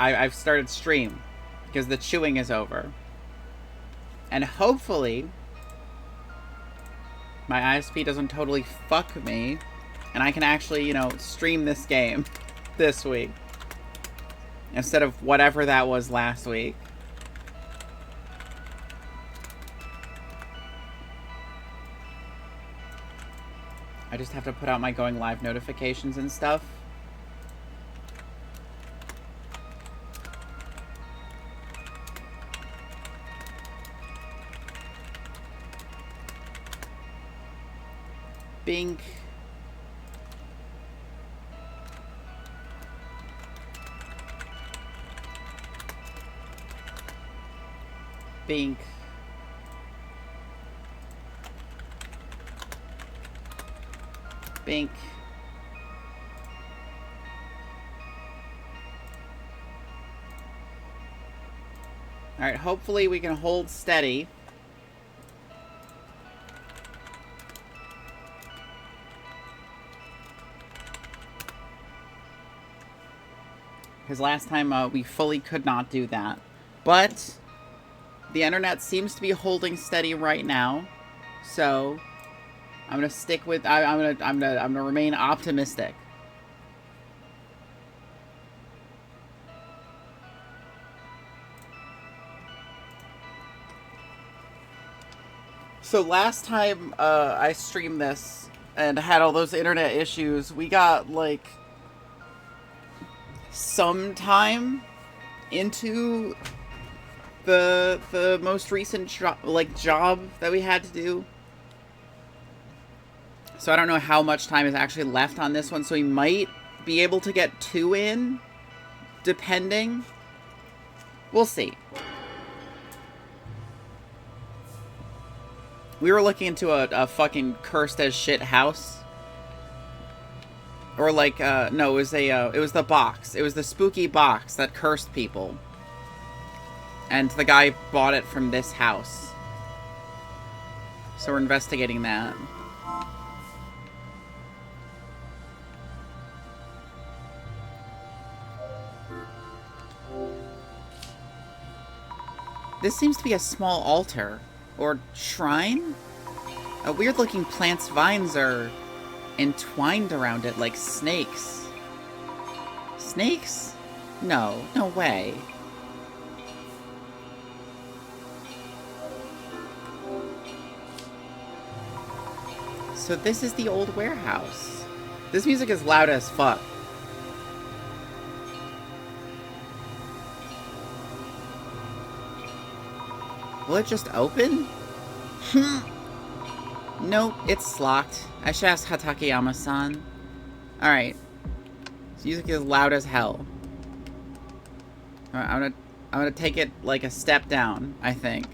I've started stream because the chewing is over. And hopefully my ISP doesn't totally fuck me and I can actually, you know, stream this game this week instead of whatever that was last week. I just have to put out my going live notifications and stuff. Bink. Bink. Bink. Alright, hopefully we can hold steady. Because last time we fully could not do that. But the internet seems to be holding steady right now. So I'm gonna stick with I'm gonna remain optimistic. So last time I streamed this and had all those internet issues, we got like some time into the most recent job that we had to do. So I don't know how much time is actually left on this one, so we might be able to get 2 in, depending. We'll see. We were looking into a fucking cursed as shit house. Or like, no, it was the box. It was the spooky box that cursed people. And the guy bought it from this house. So we're investigating that. This seems to be a small altar. Or shrine? Weird-looking plants' vines are entwined around it like snakes. Snakes? No, no way. So this is the old warehouse. This music is loud as fuck. Will it just open? Nope, it's locked. I should ask Hatakeyama-san. Alright. This music is loud as hell. Alright, I'm gonna take it like a step down, I think.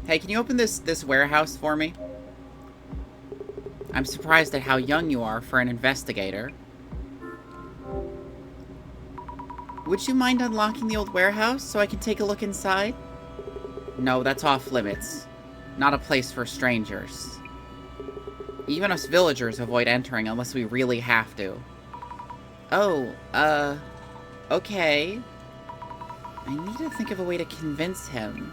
Hey, can you open this warehouse for me? I'm surprised at how young you are for an investigator. Would you mind unlocking the old warehouse so I can take a look inside? No, that's off limits. Not a place for strangers. Even us villagers avoid entering unless we really have to. Oh, okay. I need to think of a way to convince him.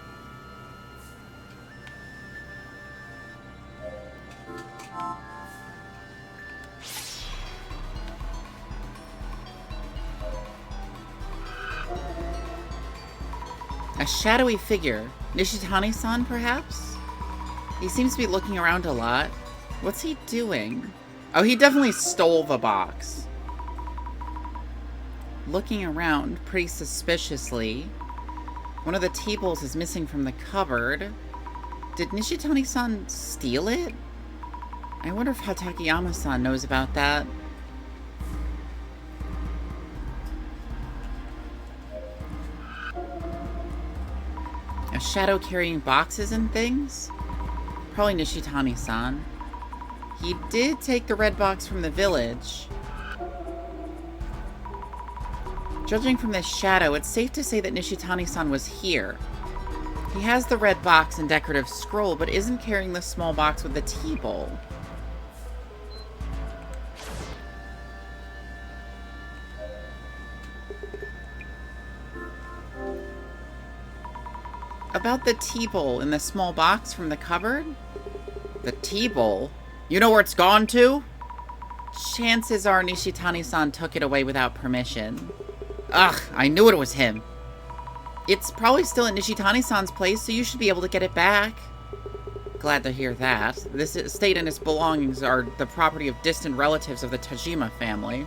A shadowy figure. Nishitani-san, perhaps? He seems to be looking around a lot. What's he doing? Oh, he definitely stole the box. Looking around pretty suspiciously. One of the tables is missing from the cupboard. Did Nishitani-san steal it? I wonder if Hatakeyama-san knows about that. A shadow carrying boxes and things? Probably Nishitani-san. He did take the red box from the village. Judging from this shadow, it's safe to say that Nishitani-san was here. He has the red box and decorative scroll, but isn't carrying the small box with the tea bowl. About the tea bowl in the small box from the cupboard? The tea bowl? You know where it's gone to? Chances are Nishitani-san took it away without permission. Ugh, I knew it was him. It's probably still at Nishitani-san's place, so you should be able to get it back. Glad to hear that. This estate and its belongings are the property of distant relatives of the Tajima family.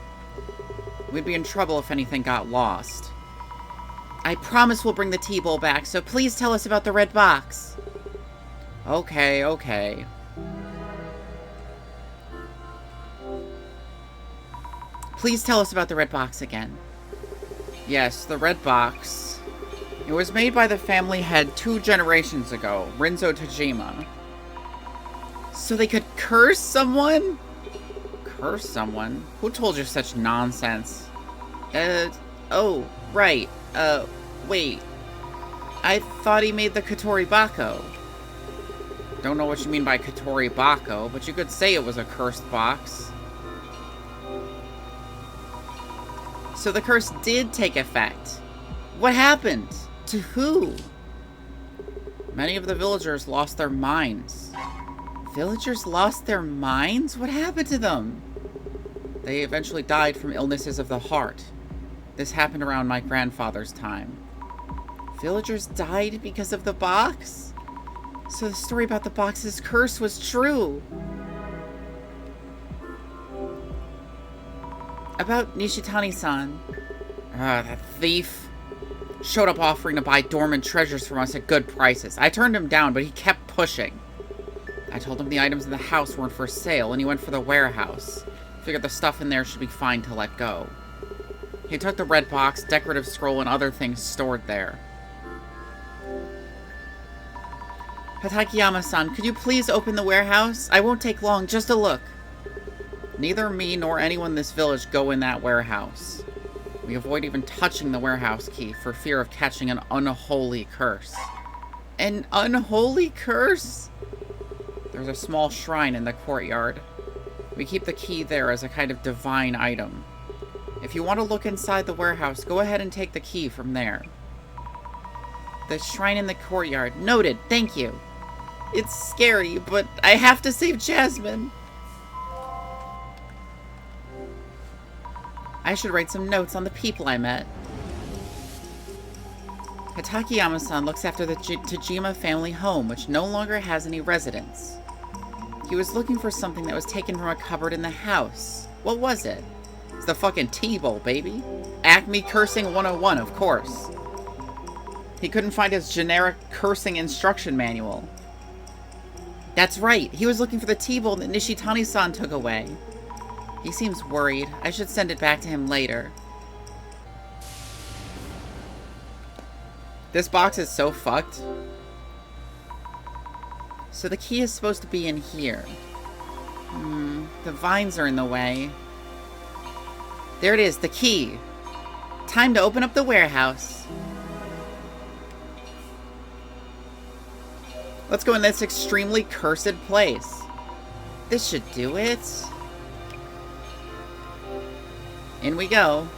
We'd be in trouble if anything got lost. I promise we'll bring the tea bowl back, so please tell us about the red box. Okay, okay. Please tell us about the red box again. Yes, the red box. It was made by the family head 2 generations ago, Rinzo Tajima. So they could curse someone? Curse someone? Who told you such nonsense? Oh, right. Wait. I thought he made the Kotori Bako. Don't know what you mean by Kotori Bako, but you could say it was a cursed box. So the curse did take effect. What happened? To who? Many of the villagers lost their minds. Villagers lost their minds? What happened to them? They eventually died from illnesses of the heart. This happened around my grandfather's time. Villagers died because of the box? So the story about the box's curse was true. About Nishitani-san. That thief. Showed up offering to buy dormant treasures from us at good prices. I turned him down, but he kept pushing. I told him the items in the house weren't for sale, and he went for the warehouse. Figured the stuff in there should be fine to let go. He took the red box, decorative scroll, and other things stored there. Hatakiyama-san, could you please open the warehouse? I won't take long, just a look. Neither me nor anyone in this village go in that warehouse. We avoid even touching the warehouse key for fear of catching an unholy curse. An unholy curse? There's a small shrine in the courtyard. We keep the key there as a kind of divine item. If you want to look inside the warehouse, go ahead and take the key from there. The shrine in the courtyard. Noted, thank you. It's scary, but I have to save Jasmine. I should write some notes on the people I met. Hatakiyama-san looks after the Tajima family home, which no longer has any residents. He was looking for something that was taken from a cupboard in the house. What was it? It's the fucking tea bowl, baby. Acme Cursing 101, of course. He couldn't find his generic cursing instruction manual. That's right, he was looking for the tea bowl that Nishitani-san took away. He seems worried. I should send it back to him later. This box is so fucked. So the key is supposed to be in here. The vines are in the way. There it is, the key. Time to open up the warehouse. Let's go in this extremely cursed place. This should do it. In we go.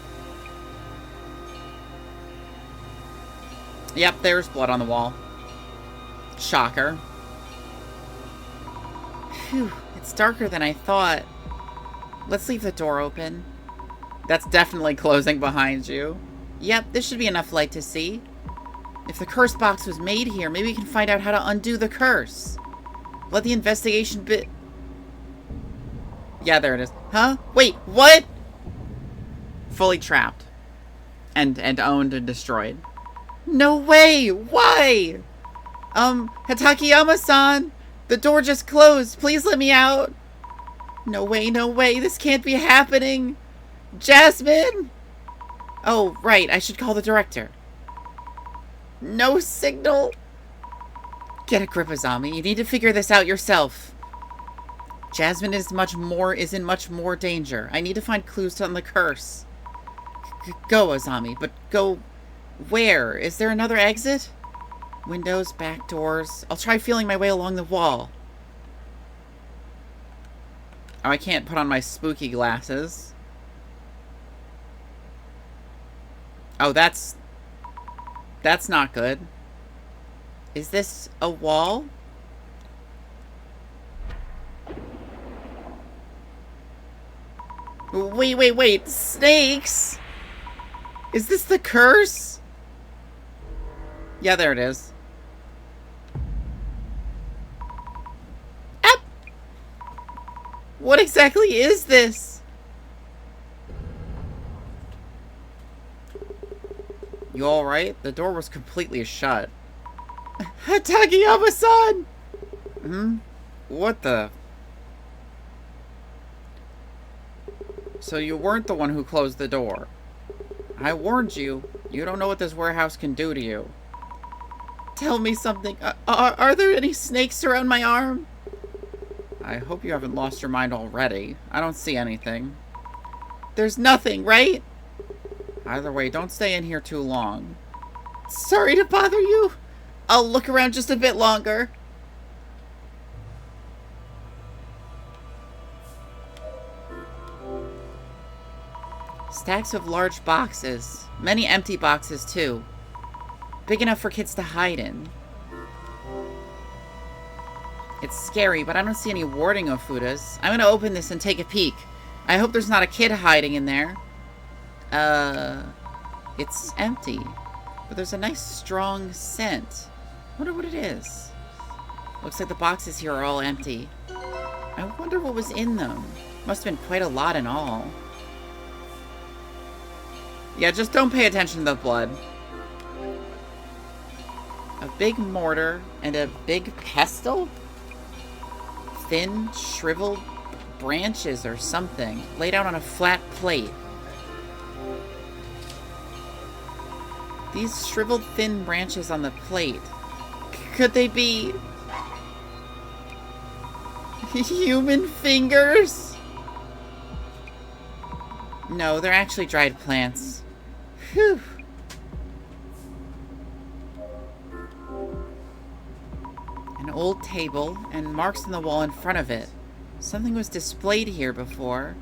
Yep, there's blood on the wall. Shocker. Phew, it's darker than I thought. Let's leave the door open. That's definitely closing behind you. Yep, this should be enough light to see. If the curse box was made here, maybe we can find out how to undo the curse. Let the investigation Yeah, there it is. Huh? Wait, what? Fully trapped. And owned and destroyed. No way! Why? Hatakiyama-san! The door just closed. Please let me out. No way, no way. This can't be happening. Jasmine! Oh, right. I should call the director. No signal. Get a grip, Azami. You need to figure this out yourself. Jasmine is in much more danger. I need to find clues on the curse. Go, Azami, but go where? Is there another exit? Windows, back doors. I'll try feeling my way along the wall. Oh, I can't put on my spooky glasses. Oh, that's not good. Is this a wall? Wait. Snakes? Is this the curse? Yeah, there it is. Ah! What exactly is this? You alright? The door was completely shut. Takayama-san! What the... So you weren't the one who closed the door. I warned you. You don't know what this warehouse can do to you. Tell me something. Are there any snakes around my arm? I hope you haven't lost your mind already. I don't see anything. There's nothing, right? Either way, don't stay in here too long. Sorry to bother you. I'll look around just a bit longer. Stacks of large boxes. Many empty boxes, too. Big enough for kids to hide in. It's scary, but I don't see any warding Ofudas. I'm gonna open this and take a peek. I hope there's not a kid hiding in there. It's empty. But there's a nice, strong scent. Wonder what it is. Looks like the boxes here are all empty. I wonder what was in them. Must have been quite a lot in all. Yeah, just don't pay attention to the blood. A big mortar and a big pestle? Thin, shriveled branches or something, laid out on a flat plate. These shriveled, thin branches on the plate. Could they be... human fingers? No, they're actually dried plants. Whew. An old table, and marks on the wall in front of it. Something was displayed here before.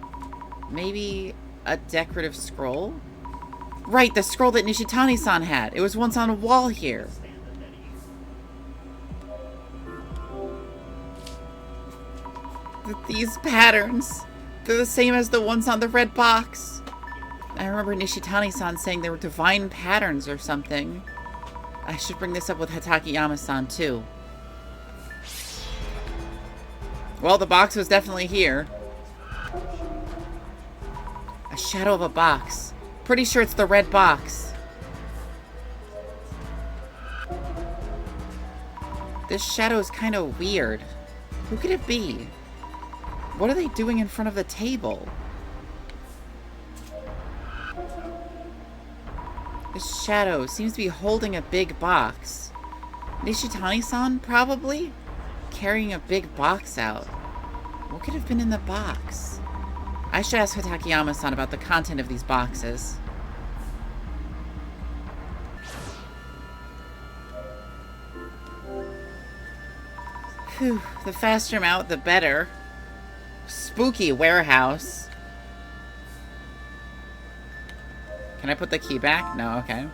Maybe a decorative scroll? Right, the scroll that Nishitani-san had. It was once on a wall here. These patterns, they're the same as the ones on the red box. I remember Nishitani-san saying they were divine patterns or something. I should bring this up with Takayama-san too. Well, the box was definitely here. A shadow of a box. Pretty sure it's the red box. This shadow is kind of weird. Who could it be? What are they doing in front of the table? This shadow seems to be holding a big box. Nishitani-san, probably? Carrying a big box out. What could have been in the box? I should ask Takayama-san about the content of these boxes. Whew, the faster I'm out, the better. Spooky warehouse. Can I put the key back? No, okay.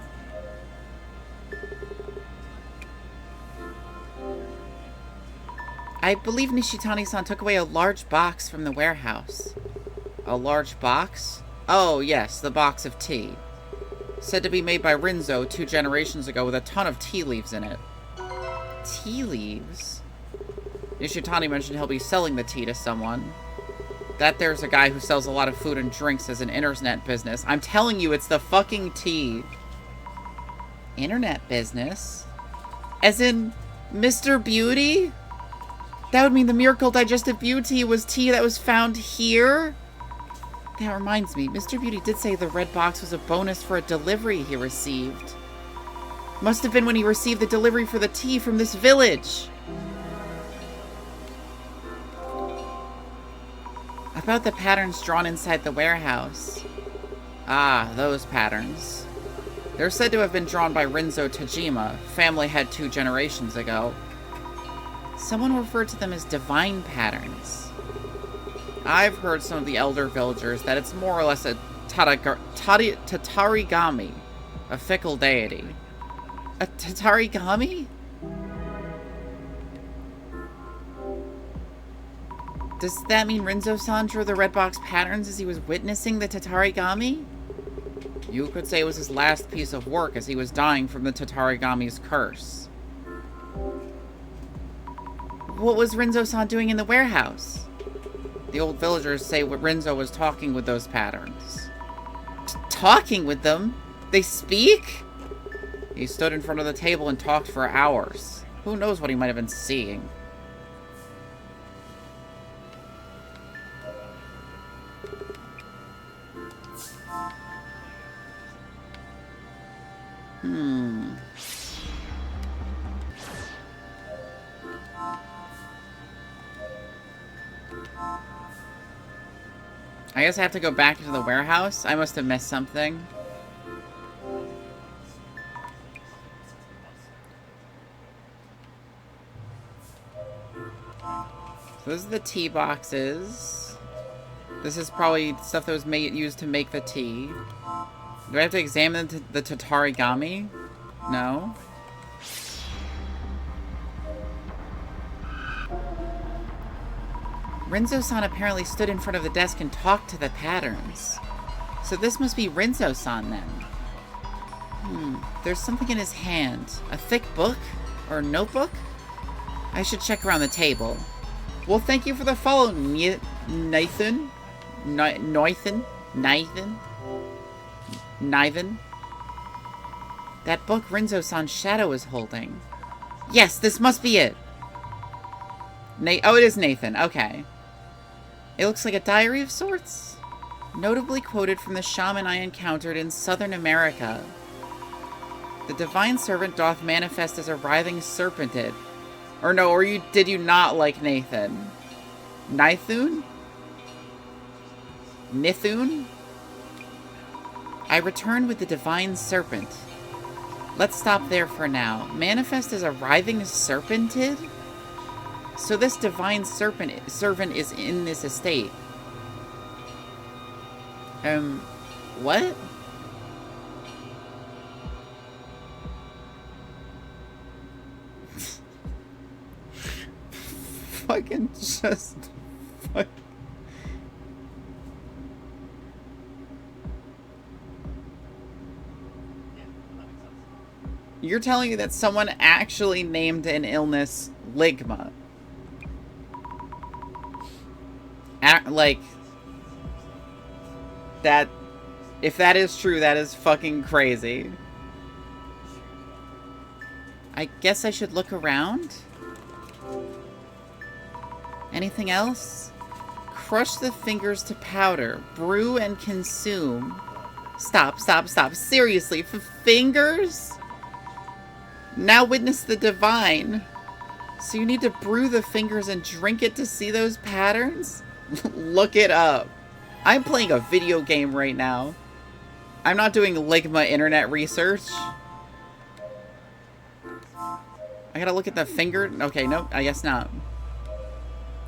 I believe Nishitani-san took away a large box from the warehouse. A large box? Oh, yes, the box of tea. Said to be made by Rinzo 2 generations ago with a ton of tea leaves in it. Tea leaves? Nishitani mentioned he'll be selling the tea to someone. That there's a guy who sells a lot of food and drinks as an internet business. I'm telling you, it's the fucking tea. Internet business? As in, Mr. Beauty? That would mean the Miracle Digestive Beauty was tea that was found here? That reminds me, Mr. Beauty did say the red box was a bonus for a delivery he received. Must have been when he received the delivery for the tea from this village. About the patterns drawn inside the warehouse. Ah, those patterns. They're said to have been drawn by Rinzo Tajima, family head 2 generations ago. Someone referred to them as divine patterns. I've heard some of the elder villagers that it's more or less a tatarigami, a fickle deity. A tatarigami? Does that mean Rinzo-san drew the red box patterns as he was witnessing the Tatarigami? You could say it was his last piece of work as he was dying from the Tatarigami's curse. What was Rinzo-san doing in the warehouse? The old villagers say what Rinzo was talking with those patterns. Talking with them? They speak? He stood in front of the table and talked for hours. Who knows what he might have been seeing? I guess I have to go back into the warehouse? I must have missed something. So those are the tea boxes. This is probably stuff that was used to make the tea. Do I have to examine the Tatarigami? No. Rinzo-san apparently stood in front of the desk and talked to the patterns. So this must be Rinzo-san then. There's something in his hand. A thick book? Or a notebook? I should check around the table. Well, thank you for the follow, Nathan. Nathan? That book Rinzo-san's shadow is holding. Yes, this must be it. Oh, it is Nathan. Okay. It looks like a diary of sorts. Notably quoted from the shaman I encountered in Southern America. The divine servant doth manifest as a writhing serpented. Or no, did you not like Nathan? Nithun? Nithun? I return with the divine serpent. Let's stop there for now. Manifest as a writhing serpented? So this divine servant is in this estate. What? Fucking just... You're telling me that someone actually named an illness Ligma? Like, that, if that is true, that is fucking crazy. I guess I should look around? Anything else? Crush the fingers to powder. Brew and consume. Stop. Seriously, for fingers? Now witness the divine. So you need to brew the fingers and drink it to see those patterns? Look it up. I'm playing a video game right now. I'm not doing Ligma internet research. I gotta look at the finger. Okay, nope, I guess not.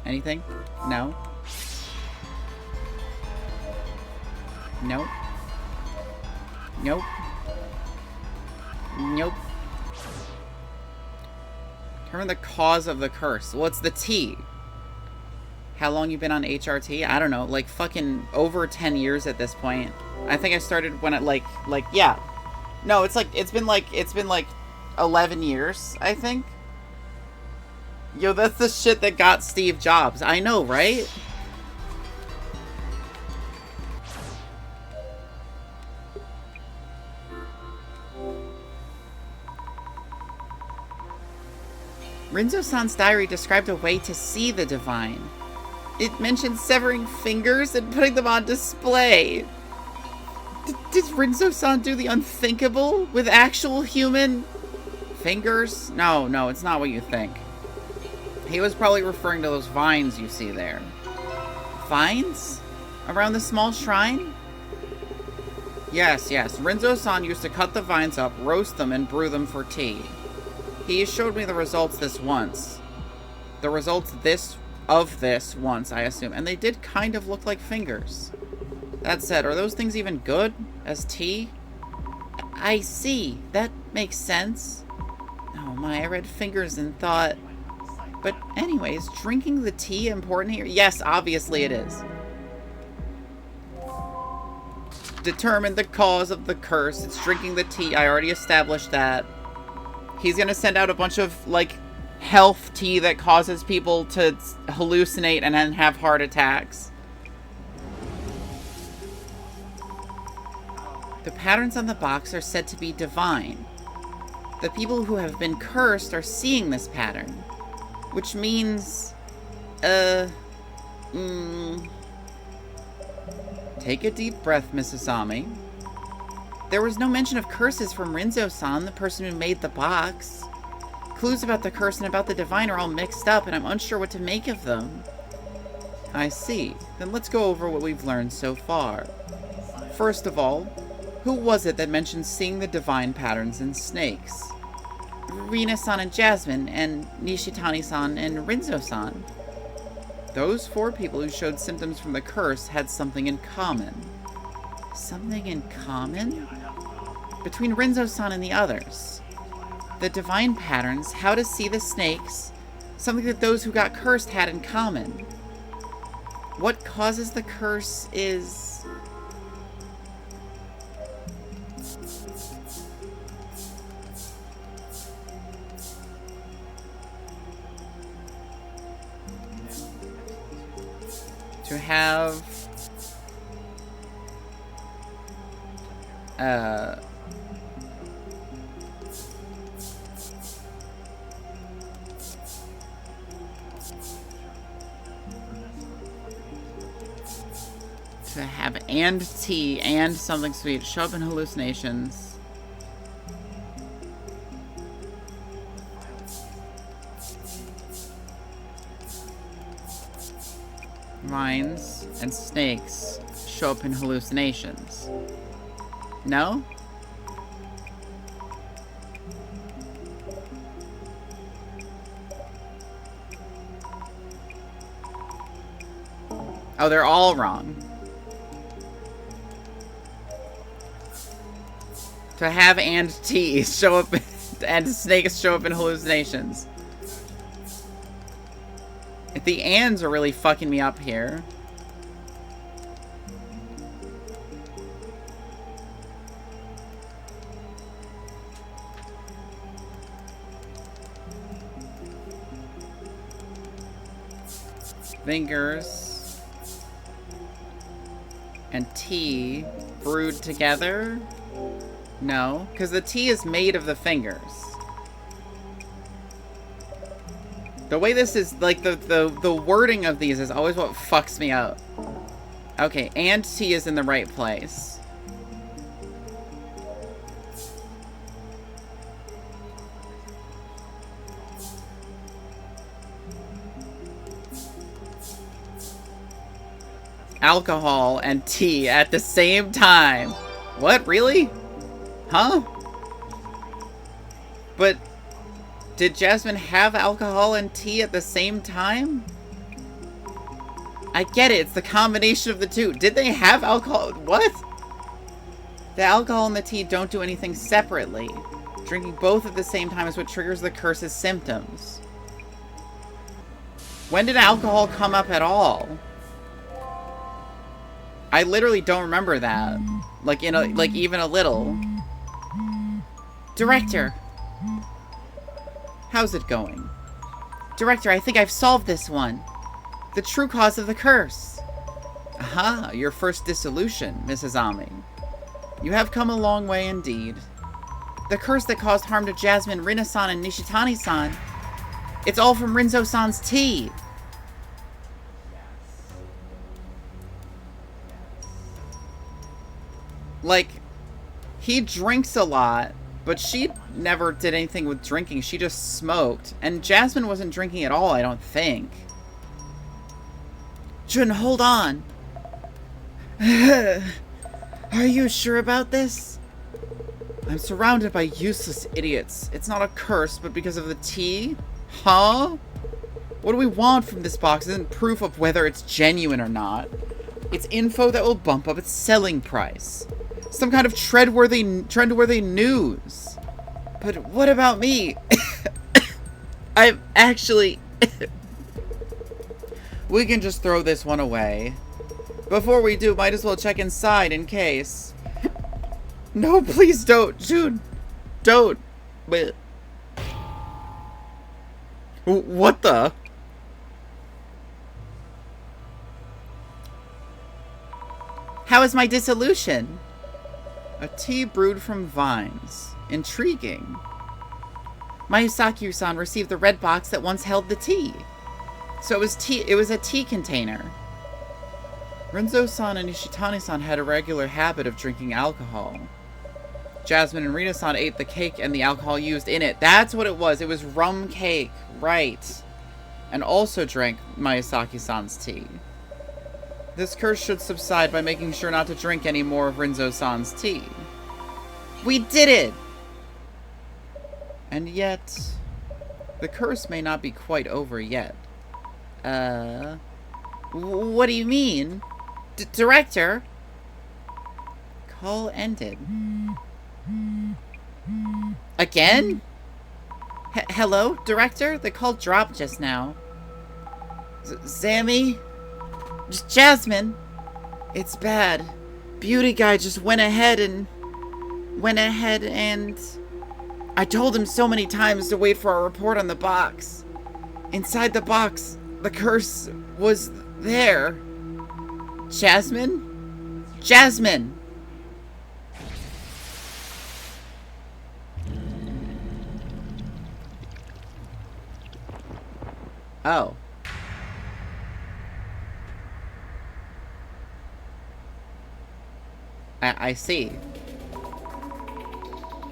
Anything? No. Nope. Nope. Nope. Determine the cause of the curse. Well, it's the T. How long you been on HRT? I don't know, like fucking over 10 years at this point. I think I started when it yeah. No, it's been like 11 years, I think. Yo, that's the shit that got Steve Jobs. I know, right? Rinzo-san's diary described a way to see the divine. It mentioned severing fingers and putting them on display. Did Rinzo-san do the unthinkable with actual human fingers? No, it's not what you think. He was probably referring to those vines you see there. Vines? Around the small shrine? Yes. Rinzo-san used to cut the vines up, roast them, and brew them for tea. He showed me the results once. The results of this once, I assume. And they did kind of look like fingers. That said, are those things even good as tea? I see. That makes sense. Oh my, I read fingers and thought... But anyways, drinking the tea important here? Yes, obviously it is. Determine the cause of the curse. It's drinking the tea. I already established that. He's gonna send out a bunch of, like, health tea that causes people to hallucinate and then have heart attacks. The patterns on the box are said to be divine. The people who have been cursed are seeing this pattern. Which means... Take a deep breath, Mrs. Ami. There was no mention of curses from Rinzo-san, the person who made the box. Clues about the curse and about the divine are all mixed up, and I'm unsure what to make of them. I see. Then let's go over what we've learned so far. First of all, who was it that mentioned seeing the divine patterns in snakes? Rina-san and Jasmine, and Nishitani-san and Rinzo-san. Those 4 people who showed symptoms from the curse had something in common. Something in common? Between Rinzo-san and the others. The divine patterns, how to see the snakes, something that those who got cursed had in common. What causes the curse is... to have... to have and tea and something sweet show up in hallucinations. Vines and snakes show up in hallucinations. No? Oh, they're all wrong. To have and tea show up and snakes show up in hallucinations. The ands are really fucking me up here. Fingers and tea brewed together? No, because the tea is made of the fingers. The way this is, like, the wording of these is always what fucks me up. Okay, and tea is in the right place. Alcohol and tea at the same time. What, really? Huh? But did Jasmine have alcohol and tea at the same time? I get it, it's the combination of the two. Did they have alcohol? What? The alcohol and the tea don't do anything separately. Drinking both at the same time is what triggers the curse's symptoms. When did alcohol come up at all? I literally don't remember that. Like, even a little. Director! How's it going? Director, I think I've solved this one. The true cause of the curse. Aha, your first dissolution, Mrs. Ami. You have come a long way indeed. The curse that caused harm to Jasmine, Rina-san, and Nishitani-san. It's all from Rinzo-san's tea. Like, he drinks a lot, but she never did anything with drinking. She just smoked. And Jasmine wasn't drinking at all, I don't think. Jun, hold on. Are you sure about this? I'm surrounded by useless idiots. It's not a curse, but because of the tea? Huh? What do we want from this box isn't proof of whether it's genuine or not. It's info that will bump up its selling price. Some kind of trend-worthy news. But what about me? I'm actually We can just throw this one away. Before we do, might as well check inside in case. No, please don't, June. Don't. But what the? How is my dissolution? A tea brewed from vines. Intriguing. Mayusaki-san received the red box that once held the tea. So it was a tea container. Renzo-san and Ishitani-san had a regular habit of drinking alcohol. Jasmine and Rina-san ate the cake and the alcohol used in it. That's what it was. It was rum cake. Right. And also drank Mayusaki-san's tea. This curse should subside by making sure not to drink any more of Renzo-san's tea. We did it! And yet, the curse may not be quite over yet. What do you mean? Director? Call ended. Again? Hello, Director? The call dropped just now. Sammy? Jasmine? It's bad. Beauty guy just went ahead and... I told him so many times to wait for a report on the box. Inside the box, the curse was there. Jasmine? Jasmine! Oh. I see.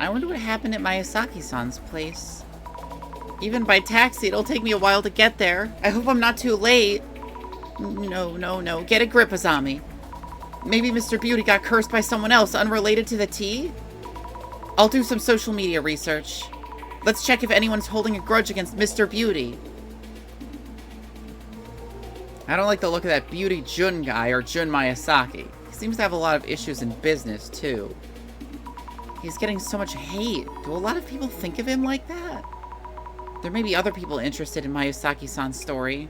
I wonder what happened at Mayusaki-san's place. Even by taxi, it'll take me a while to get there. I hope I'm not too late. No. Get a grip, Azami. Maybe Mr. Beauty got cursed by someone else unrelated to the tea? I'll do some social media research. Let's check if anyone's holding a grudge against Mr. Beauty. I don't like the look of that Beauty Jun guy, or Jun Mayusaki. He seems to have a lot of issues in business, too. He's getting so much hate. Do a lot of people think of him like that? There may be other people interested in Mayusaki-san's story.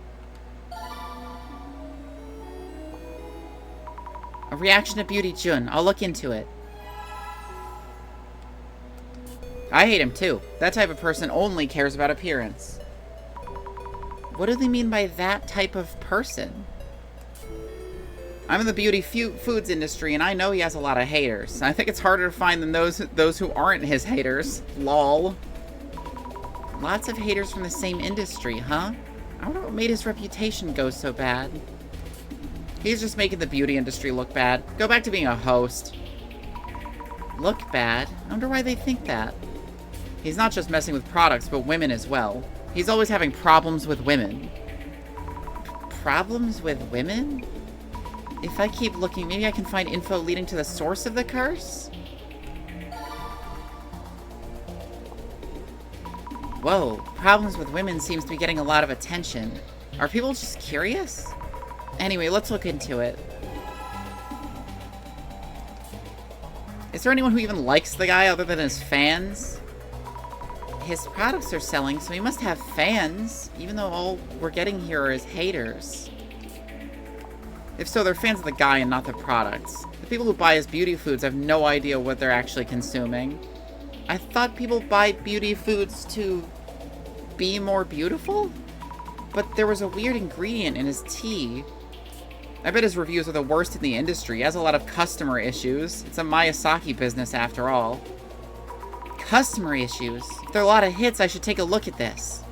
A reaction to Beauty Jun. I'll look into it. I hate him too. That type of person only cares about appearance. What do they mean by that type of person? I'm in the beauty foods industry, and I know he has a lot of haters. I think it's harder to find than those who aren't his haters. Lol. Lots of haters from the same industry, huh? I wonder what made his reputation go so bad. He's just making the beauty industry look bad. Go back to being a host. Look bad? I wonder why they think that. He's not just messing with products, but women as well. He's always having problems with women. Problems with women? If I keep looking, maybe I can find info leading to the source of the curse? Whoa, problems with women seems to be getting a lot of attention. Are people just curious? Anyway, let's look into it. Is there anyone who even likes the guy other than his fans? His products are selling, so he must have fans, even though all we're getting here are his haters. If so, they're fans of the guy and not the products. The people who buy his beauty foods have no idea what they're actually consuming. I thought people buy beauty foods to be more beautiful? But there was a weird ingredient in his tea. I bet his reviews are the worst in the industry. He has a lot of customer issues. It's a Miyazaki business after all. Customer issues? If there are a lot of hits, I should take a look at this.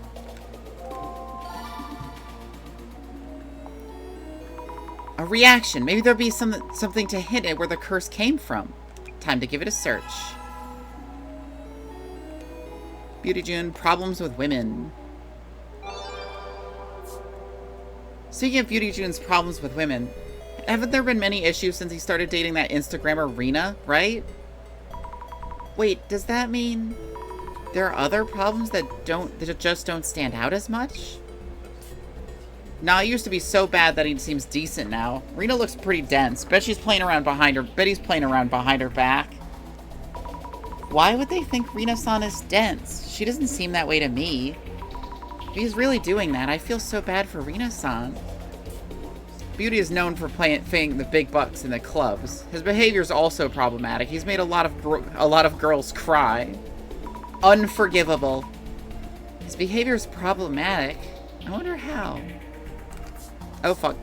A reaction. Maybe there'll be something to hint at where the curse came from. Time to give it a search. Beauty June, problems with women. Speaking of Beauty June's problems with women, haven't there been many issues since he started dating that Instagrammer Rina, right? Wait, does that mean there are other problems that just don't stand out as much? Nah, it used to be so bad that he seems decent now. Rina looks pretty dense. Bet she's playing around behind her. Bet he's playing around behind her back. Why would they think Rina-san is dense? She doesn't seem that way to me. If he's really doing that, I feel so bad for Rina-san. Beauty is known for paying the big bucks in the clubs. His behavior is also problematic. He's made a lot of girls cry. Unforgivable. His behavior is problematic. I wonder how. Oh, fuck.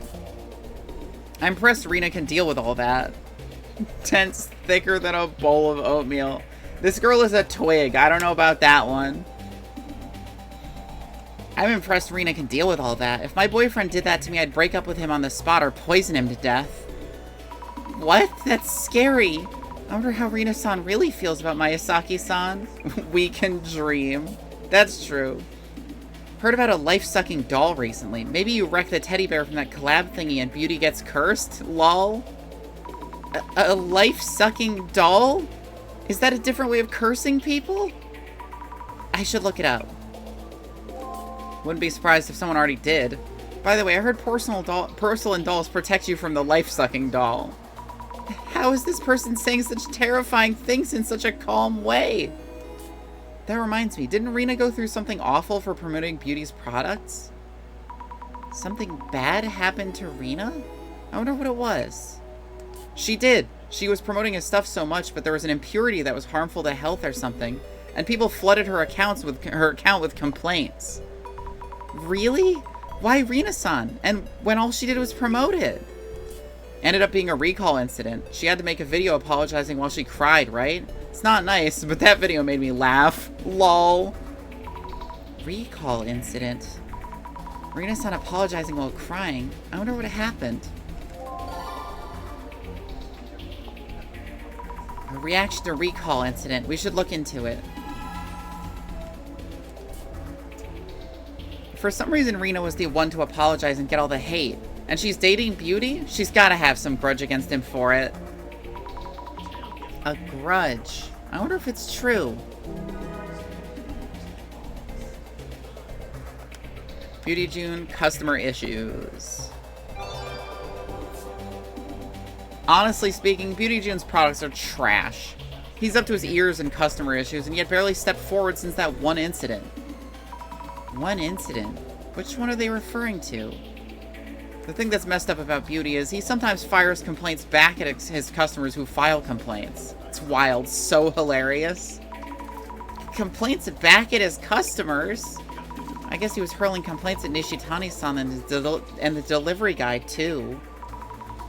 I'm impressed Rina can deal with all that. Tense, thicker than a bowl of oatmeal. This girl is a twig. I don't know about that one. I'm impressed Rina can deal with all that. If my boyfriend did that to me, I'd break up with him on the spot or poison him to death. What? That's scary. I wonder how Rina-san really feels about Miyazaki-san. We can dream. That's true. Heard about a life-sucking doll recently. Maybe you wrecked the teddy bear from that collab thingy and Beauty gets cursed? Lol. A life-sucking doll? Is that a different way of cursing people? I should look it up. Wouldn't be surprised if someone already did. By the way, I heard porcelain dolls protect you from the life-sucking doll. How is this person saying such terrifying things in such a calm way? That reminds me, didn't Rina go through something awful for promoting Beauty's products? Something bad happened to Rina? I wonder what it was. She did. She was promoting his stuff so much, but there was an impurity that was harmful to health or something, and people flooded her account with complaints. Really? Why Rina-san? And when all she did was promote it? Ended up being a recall incident. She had to make a video apologizing while she cried, right? It's not nice, but that video made me laugh. Lol. Recall incident. Rina-san apologizing while crying. I wonder what happened. A reaction to recall incident. We should look into it. For some reason, Rina was the one to apologize and get all the hate. And she's dating Beauty? She's gotta have some grudge against him for it. A grudge. I wonder if it's true. Beauty June, customer issues. Honestly speaking, Beauty June's products are trash. He's up to his ears in customer issues and yet barely stepped forward since that one incident. One incident? Which one are they referring to? The thing that's messed up about Beauty is he sometimes fires complaints back at his customers who file complaints. It's wild, so hilarious. Complaints back at his customers? I guess he was hurling complaints at Nishitani-san and the delivery guy, too.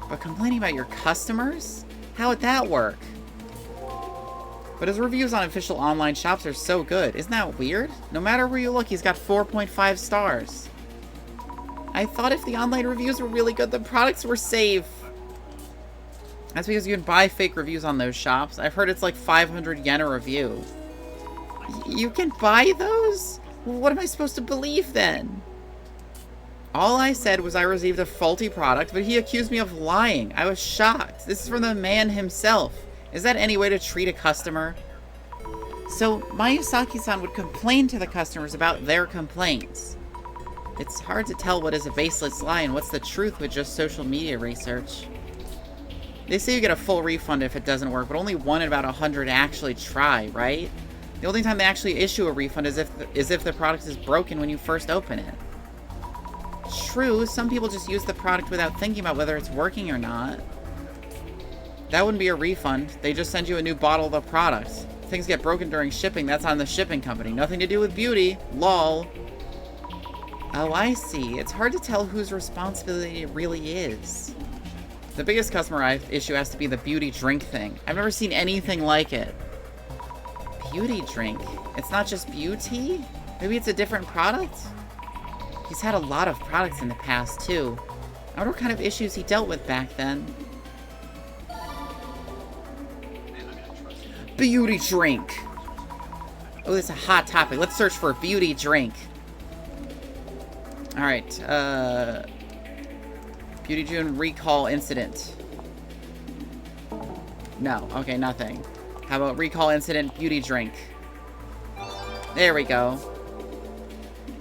But complaining about your customers? How would that work? But his reviews on official online shops are so good. Isn't that weird? No matter where you look, he's got 4.5 stars. I thought if the online reviews were really good, the products were safe. That's because you can buy fake reviews on those shops. I've heard it's like 500 yen a review. You can buy those? What am I supposed to believe then? All I said was I received a faulty product, but he accused me of lying. I was shocked. This is from the man himself. Is that any way to treat a customer? So, Miyazaki-san would complain to the customers about their complaints. It's hard to tell what is a baseless lie and what's the truth with just social media research. They say you get a full refund if it doesn't work, but only 1 in about 100 actually try, right? The only time they actually issue a refund is if the product is broken when you first open it. True, some people just use the product without thinking about whether it's working or not. That wouldn't be a refund. They just send you a new bottle of the product. If things get broken during shipping, that's on the shipping company. Nothing to do with Beauty. Lol. Oh, I see. It's hard to tell whose responsibility it really is. The biggest customer issue has to be the Beauty drink thing. I've never seen anything like it. Beauty drink? It's not just Beauty? Maybe it's a different product? He's had a lot of products in the past, too. I wonder what kind of issues he dealt with back then. Beauty drink! Oh, that's a hot topic. Let's search for beauty drink. Alright, Beauty June recall incident. No, okay, nothing. How about recall incident beauty drink? There we go.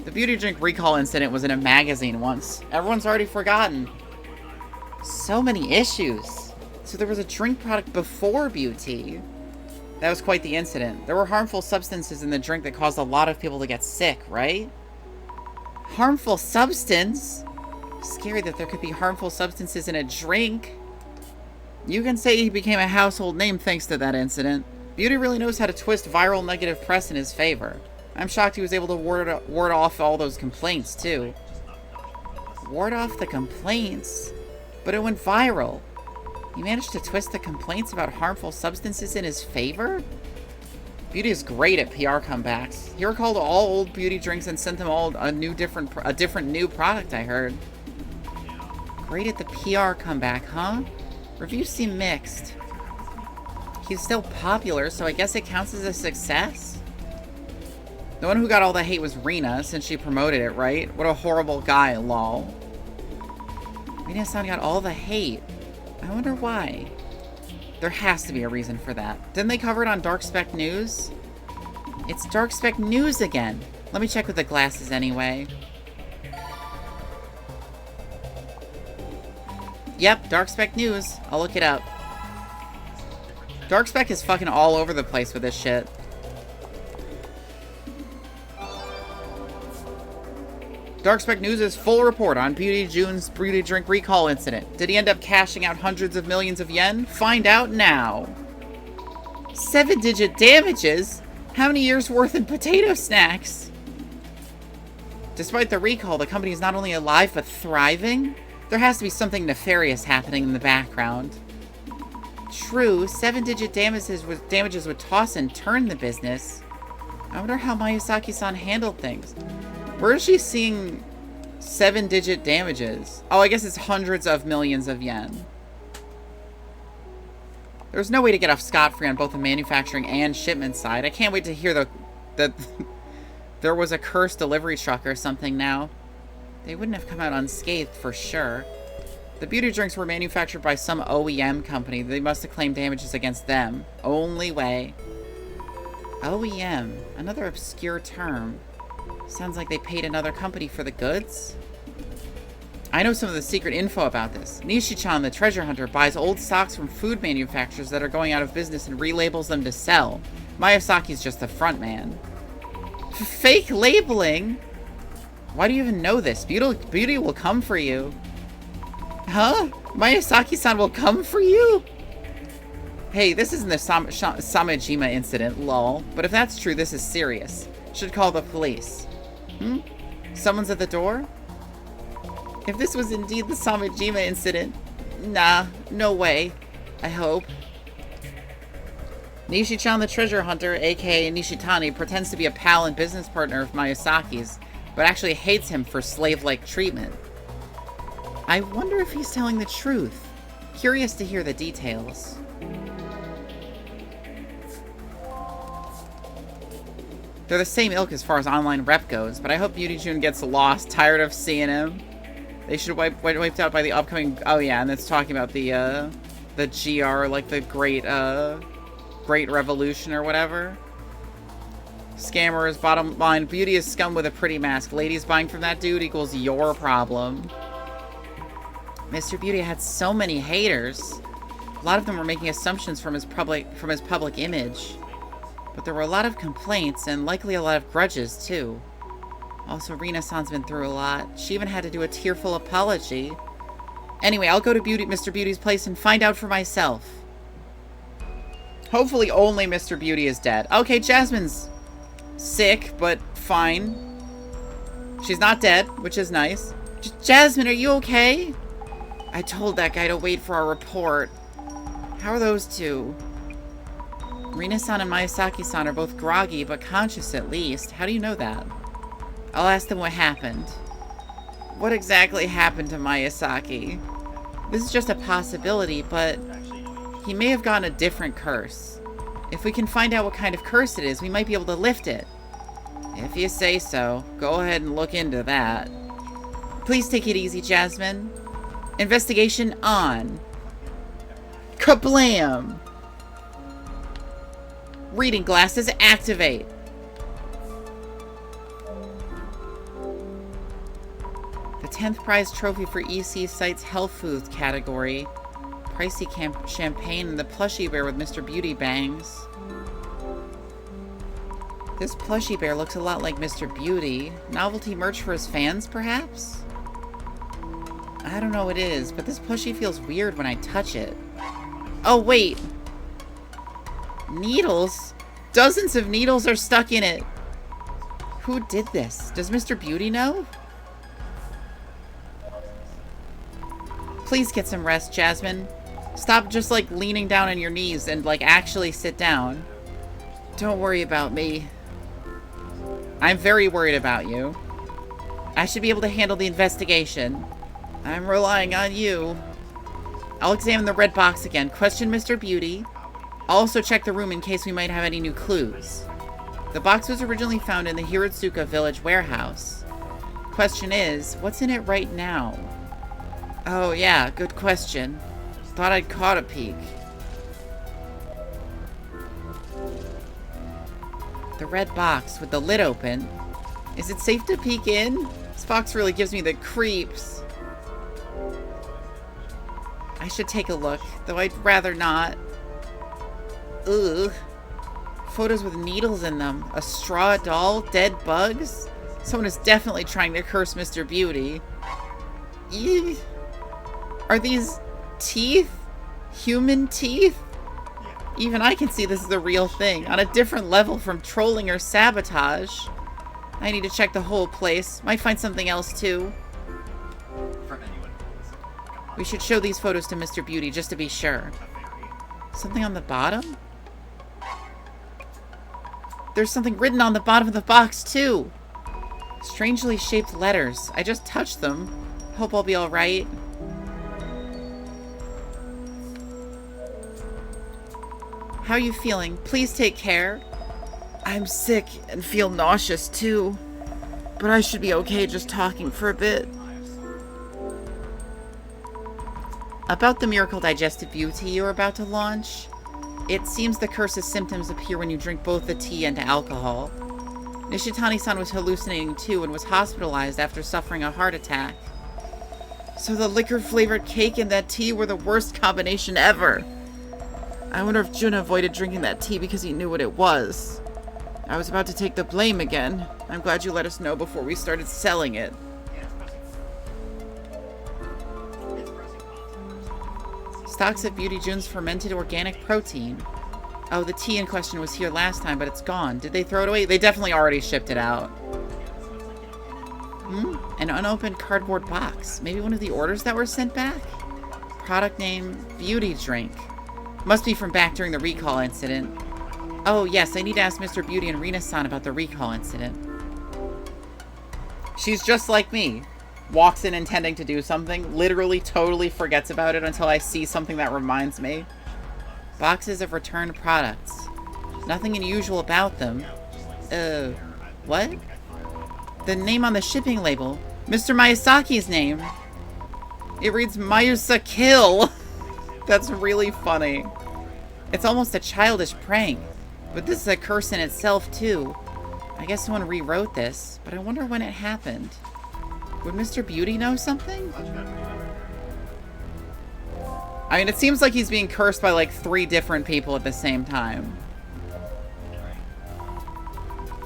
The beauty drink recall incident was in a magazine once. Everyone's already forgotten. So many issues. So there was a drink product before Beauty. That was quite the incident. There were harmful substances in the drink that caused a lot of people to get sick, right? Harmful substance? Scary that there could be harmful substances in a drink. You can say he became a household name thanks to that incident. Beauty really knows how to twist viral negative press in his favor. I'm shocked he was able to ward off all those complaints, too. Ward off the complaints? But it went viral. He managed to twist the complaints about harmful substances in his favor? Beauty is great at PR comebacks. He recalled all old beauty drinks and sent them all a different new product, I heard. Great at the PR comeback, huh? Reviews seem mixed. He's still popular, so I guess it counts as a success? The one who got all the hate was Rena, since she promoted it, right? What a horrible guy, lol. Rena-san got all the hate. I wonder why. There has to be a reason for that. Didn't they cover it on Dark Spec News? It's Dark Spec News again. Let me check with the glasses anyway. Yep, Dark Spec News. I'll look it up. Dark Spec is fucking all over the place with this shit. Dark Spec News' full report on Beauty June's beauty drink recall incident. Did he end up cashing out hundreds of millions of yen? Find out now. 7-digit damages? How many years worth in potato snacks? Despite the recall, the company is not only alive but thriving? There has to be something nefarious happening in the background. True, 7-digit damages would toss and turn the business. I wonder how Miyazaki-san handled things. Where is she seeing 7-digit damages? Oh, I guess it's hundreds of millions of yen. There's no way to get off scot-free on both the manufacturing and shipment side. I can't wait to hear that there was a cursed delivery truck or something now. They wouldn't have come out unscathed for sure. The beauty drinks were manufactured by some OEM company. They must have claimed damages against them. Only way. OEM. Another obscure term. Sounds like they paid another company for the goods. I know some of the secret info about this. Nishi-chan, the treasure hunter, buys old stocks from food manufacturers that are going out of business and relabels them to sell. Miyazaki's just the front man. Fake labeling? Why do you even know this? Beauty will come for you. Huh? Miyazaki-san will come for you? Hey, this isn't the Samejima incident, lol. But if that's true, this is serious. Should call the police. Someone's at the door? If this was indeed the Samejima incident... Nah, no way. I hope. Nishi-chan the treasure hunter, aka Nishitani, pretends to be a pal and business partner of Miyazaki's, but actually hates him for slave-like treatment. I wonder if he's telling the truth. Curious to hear the details. They're the same ilk as far as online rep goes, but I hope Beauty June gets lost, tired of seeing him. They should wiped out by the upcoming... Oh yeah, and it's talking about the GR, like the Great Revolution or whatever. Scammers, bottom line, Beauty is scum with a pretty mask. Ladies buying from that dude equals your problem. Mr. Beauty had so many haters. A lot of them were making assumptions from his public image. But there were a lot of complaints, and likely a lot of grudges, too. Also, Rena-san's been through a lot. She even had to do a tearful apology. Anyway, I'll go to Mr. Beauty's place and find out for myself. Hopefully only Mr. Beauty is dead. Okay, Jasmine's sick, but fine. She's not dead, which is nice. Jasmine, are you okay? I told that guy to wait for our report. How are those two? Rina-san and Miyazaki-san are both groggy, but conscious at least. How do you know that? I'll ask them what happened. What exactly happened to Miyazaki? This is just a possibility, but he may have gotten a different curse. If we can find out what kind of curse it is, we might be able to lift it. If you say so, go ahead and look into that. Please take it easy, Jasmine. Investigation on. Kablam! Reading glasses activate. The 10th prize trophy for EC Site's Health Foods category. Pricey champagne and the plushie bear with Mr. Beauty bangs. This plushie bear looks a lot like Mr. Beauty. Novelty merch for his fans, perhaps? I don't know what it is, but this plushie feels weird when I touch it. Oh, wait. Needles? Dozens of needles are stuck in it. Who did this? Does Mr. Beauty know? Please get some rest, Jasmine. Stop just, like, leaning down on your knees and, like, actually sit down. Don't worry about me. I'm very worried about you. I should be able to handle the investigation. I'm relying on you. I'll examine the red box again. Question Mr. Beauty. I'll also check the room in case we might have any new clues. The box was originally found in the Hiratsuka village warehouse. Question is, what's in it right now? Oh yeah, good question. Thought I'd caught a peek. The red box with the lid open. Is it safe to peek in? This box really gives me the creeps. I should take a look, though I'd rather not. Ugh. Photos with needles in them. A straw doll, dead bugs. Someone is definitely trying to curse Mr. Beauty. Eek. Are these teeth? Human teeth? Even I can see this is the real thing, on a different level from trolling or sabotage. I need to check the whole place. Might find something else too. We should show these photos to Mr. Beauty just to be sure. Something on the bottom? There's something written on the bottom of the box too. Strangely shaped letters. I just touched them. Hope I'll be alright. How are you feeling? Please take care. I'm sick and feel nauseous too. But I should be okay just talking for a bit. About the Miracle Digestive View tea you're about to launch, it seems the curse's symptoms appear when you drink both the tea and alcohol. Nishitani-san was hallucinating too and was hospitalized after suffering a heart attack. So the liquor-flavored cake and that tea were the worst combination ever. I wonder if Jun avoided drinking that tea because he knew what it was. I was about to take the blame again. I'm glad you let us know before we started selling it. Stocks of Beauty Jun's fermented organic protein. Oh, the tea in question was here last time, but it's gone. Did they throw it away? They definitely already shipped it out. An unopened cardboard box. Maybe one of the orders that were sent back? Product name, Beauty Drink. Must be from back during the recall incident. Oh, yes, I need to ask Mr. Beauty and Rina-san about the recall incident. She's just like me. Walks in intending to do something, literally totally forgets about it until I see something that reminds me. Boxes of returned products. Nothing unusual about them. What? The name on the shipping label. Mr. Miyazaki's name. It reads Mayusa Kill. That's really funny. It's almost a childish prank. But this is a curse in itself, too. I guess someone rewrote this, but I wonder when it happened. Would Mr. Beauty know something? I mean, it seems like he's being cursed by like 3 different people at the same time.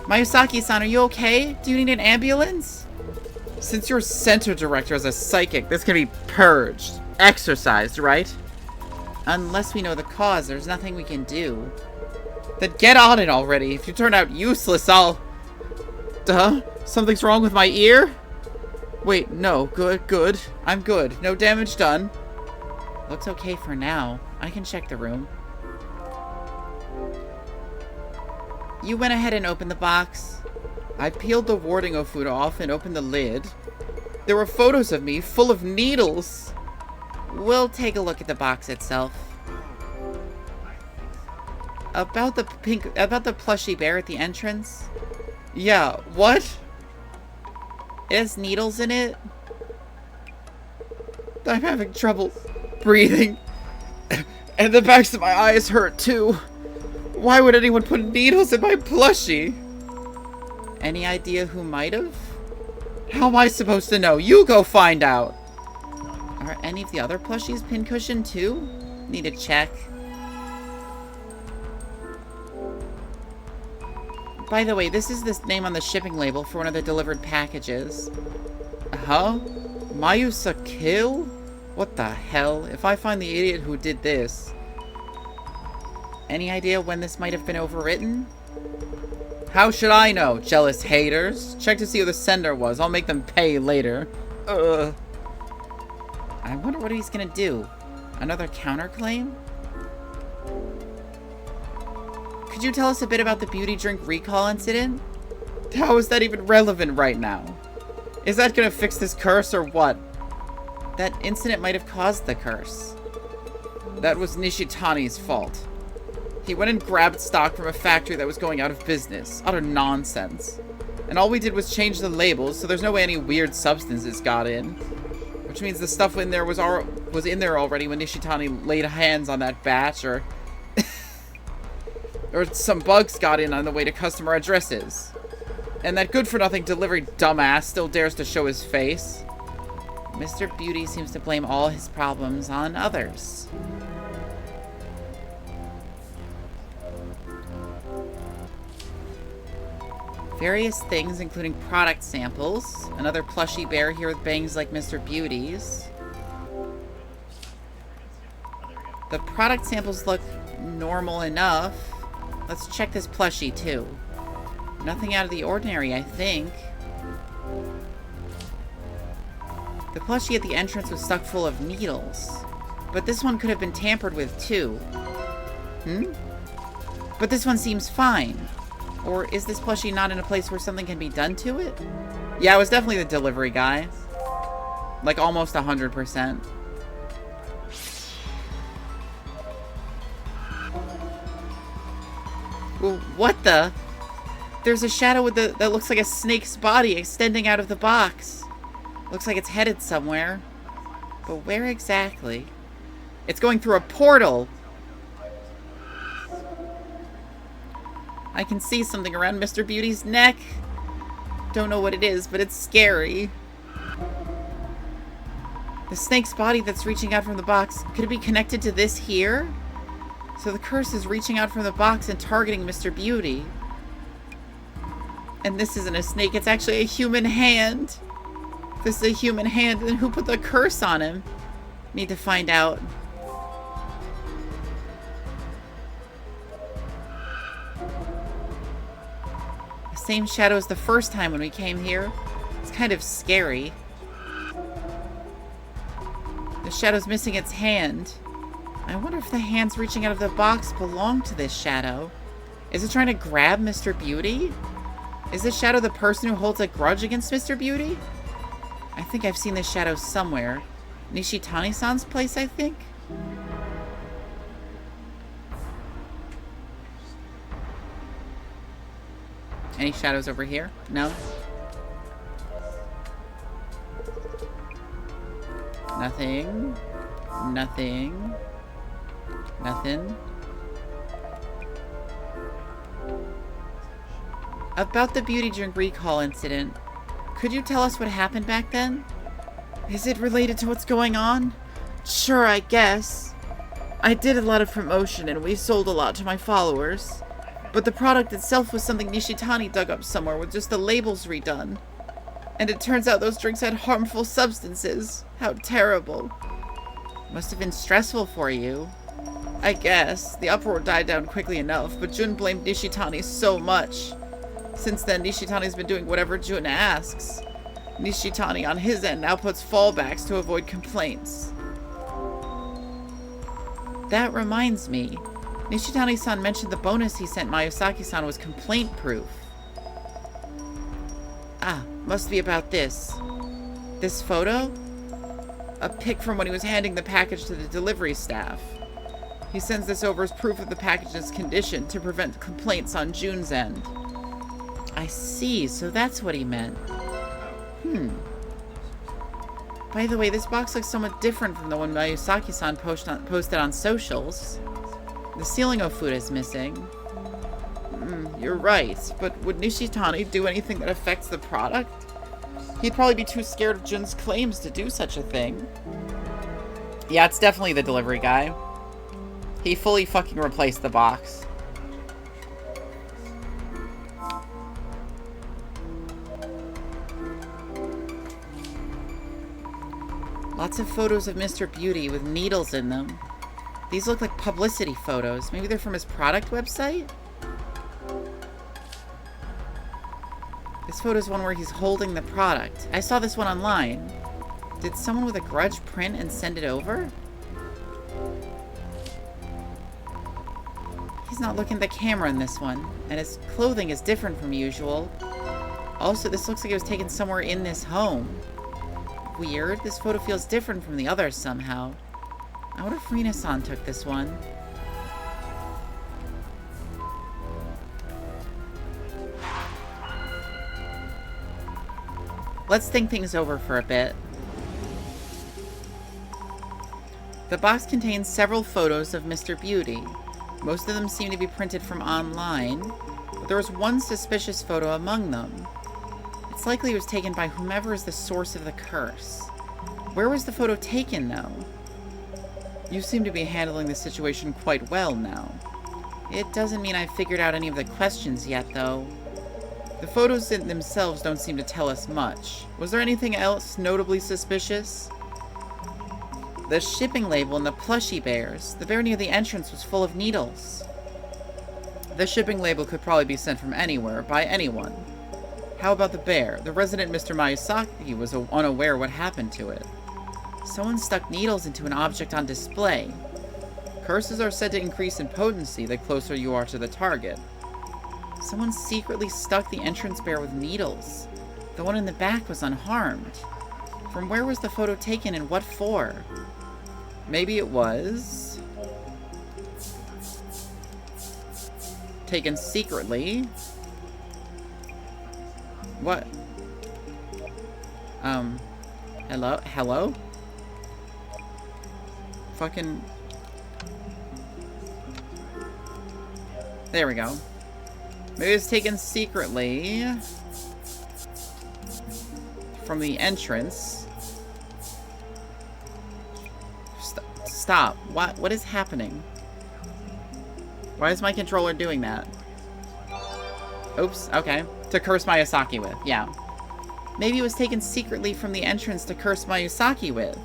Mayusaki-san, are you okay? Do you need an ambulance? Since your center director is a psychic, this can be purged. Exorcised, right? Unless we know the cause, there's nothing we can do. Then get on it already. If you turn out useless, I'll... Duh? Something's wrong with my ear? Wait, no. Good. I'm good. No damage done. Looks okay for now. I can check the room. You went ahead and opened the box. I peeled the warding food off and opened the lid. There were photos of me full of needles. We'll take a look at the box itself. About the plushie bear at the entrance? Yeah, what? It has needles in it? I'm having trouble breathing. And the backs of my eyes hurt too. Why would anyone put needles in my plushie? Any idea who might have? How am I supposed to know? You go find out. Are any of the other plushies pincushioned too? Need to check. By the way, this is the name on the shipping label for one of the delivered packages. Huh? Mayusa kill? What the hell? If I find the idiot who did this... Any idea when this might have been overwritten? How should I know, jealous haters? Check to see who the sender was. I'll make them pay later. I wonder what he's gonna do. Another counterclaim? Could you tell us a bit about the beauty drink recall incident? How is that even relevant right now? Is that gonna fix this curse or what? That incident might have caused the curse. That was Nishitani's fault. He went and grabbed stock from a factory that was going out of business. Utter nonsense. And all we did was change the labels, so there's no way any weird substances got in. Which means the stuff in there was in there already when Nishitani laid hands on that batch, or... or some bugs got in on the way to customer addresses. And that good-for-nothing delivery dumbass still dares to show his face. Mr. Beauty seems to blame all his problems on others. Various things, including product samples. Another plushy bear here with bangs like Mr. Beauty's. The product samples look normal enough. Let's check this plushie, too. Nothing out of the ordinary, I think. The plushie at the entrance was stuck full of needles. But this one could have been tampered with, too. But this one seems fine. Or is this plushie not in a place where something can be done to it? Yeah, it was definitely the delivery guy. Like, almost 100%. Well, what the? There's a shadow with that looks like a snake's body extending out of the box. Looks like it's headed somewhere. But where exactly? It's going through a portal! I can see something around Mr. Beauty's neck. Don't know what it is, but it's scary. The snake's body that's reaching out from the box, could it be connected to this here? So the curse is reaching out from the box and targeting Mr. Beauty. And this isn't a snake, it's actually a human hand. This is a human hand, then who put the curse on him? Need to find out. Same shadow as the first time when we came here. It's kind of scary. The shadow's missing its hand. I wonder if the hands reaching out of the box belong to this shadow. Is it trying to grab Mr. Beauty? Is this shadow the person who holds a grudge against Mr. Beauty? I think I've seen this shadow somewhere. Nishitani-san's place, I think? Any shadows over here? No? Nothing. Nothing. Nothing. About the beauty drink recall incident, could you tell us what happened back then? Is it related to what's going on? Sure, I guess. I did a lot of promotion and we sold a lot to my followers. But the product itself was something Nishitani dug up somewhere with just the labels redone. And it turns out those drinks had harmful substances. How terrible. Must have been stressful for you. I guess. The uproar died down quickly enough, but Jun blamed Nishitani so much. Since then, Nishitani's been doing whatever Jun asks. Nishitani, on his end, now puts fallbacks to avoid complaints. That reminds me. Nishitani-san mentioned the bonus he sent Mayosaki-san was complaint-proof. Ah, must be about this. This photo? A pic from when he was handing the package to the delivery staff. He sends this over as proof of the package's condition to prevent complaints on Jun's end. I see, so that's what he meant. By the way, this box looks somewhat different from the one Mayosaki-san posted on socials. The ceiling of food is missing. You're right, but would Nishitani do anything that affects the product? He'd probably be too scared of Jun's claims to do such a thing. Yeah, it's definitely the delivery guy. He fully fucking replaced the box. Lots of photos of Mr. Beauty with needles in them. These look like publicity photos. Maybe they're from his product website? This photo is one where he's holding the product. I saw this one online. Did someone with a grudge print and send it over? He's not looking at the camera in this one, and his clothing is different from usual. Also, this looks like it was taken somewhere in this home. Weird. This photo feels different from the others somehow. I wonder if Rina-san took this one. Let's think things over for a bit. The box contains several photos of Mr. Beauty. Most of them seem to be printed from online, but there was one suspicious photo among them. It's likely it was taken by whomever is the source of the curse. Where was the photo taken, though? You seem to be handling the situation quite well now. It doesn't mean I've figured out any of the questions yet, though. The photos in themselves don't seem to tell us much. Was there anything else notably suspicious? The shipping label and the plushie bears. The bear near the entrance was full of needles. The shipping label could probably be sent from anywhere, by anyone. How about the bear? The resident Mr. Miyazaki was unaware what happened to it. Someone stuck needles into an object on display. Curses are said to increase in potency the closer you are to the target. Someone secretly stuck the entrance bear with needles. The one in the back was unharmed. From where was the photo taken and what for? Maybe it was taken secretly. What? Hello? Fucking... There we go. Maybe it's taken secretly from the entrance. Stop. What is happening? Why is my controller doing that? Oops, okay. To curse Miyazaki with, yeah. Maybe it was taken secretly from the entrance to curse Miyazaki with.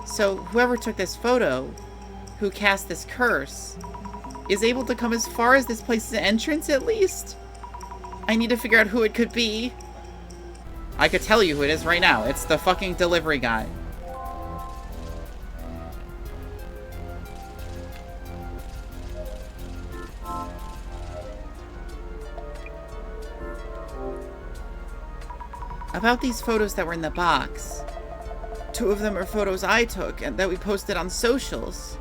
So, whoever took this photo, who cast this curse, is able to come as far as this place's entrance, at least? I need to figure out who it could be. I could tell you who it is right now. It's the fucking delivery guy. About these photos that were in the box. 2 of them are photos I took and that we posted on socials.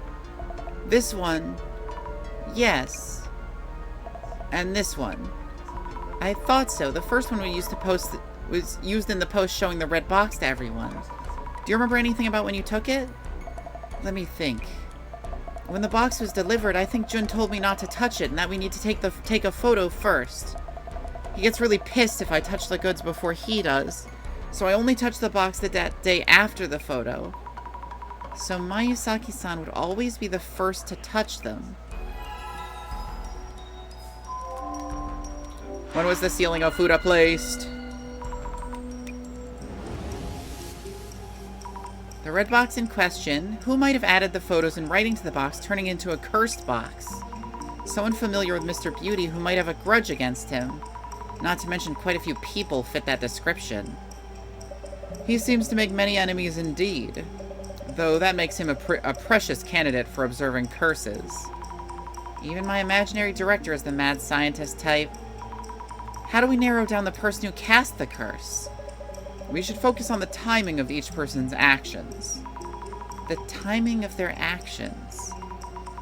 This one, yes. And this one. I thought so. The first one we used to post was used in the post showing the red box to everyone. Do you remember anything about when you took it? Let me think. When the box was delivered, I think Jun told me not to touch it and that we need to take a photo first. He gets really pissed if I touch the goods before he does, so I only touch the box that day after the photo. So Miyazaki-san would always be the first to touch them. When was the ceiling of Fuda placed? The red box in question, who might have added the photos in writing to the box, turning into a cursed box? Someone familiar with Mr. Beauty who might have a grudge against him. Not to mention quite a few people fit that description. He seems to make many enemies indeed, though that makes him a precious candidate for observing curses. Even my imaginary director is the mad scientist type. How do we narrow down the person who cast the curse? We should focus on the timing of each person's actions. The timing of their actions.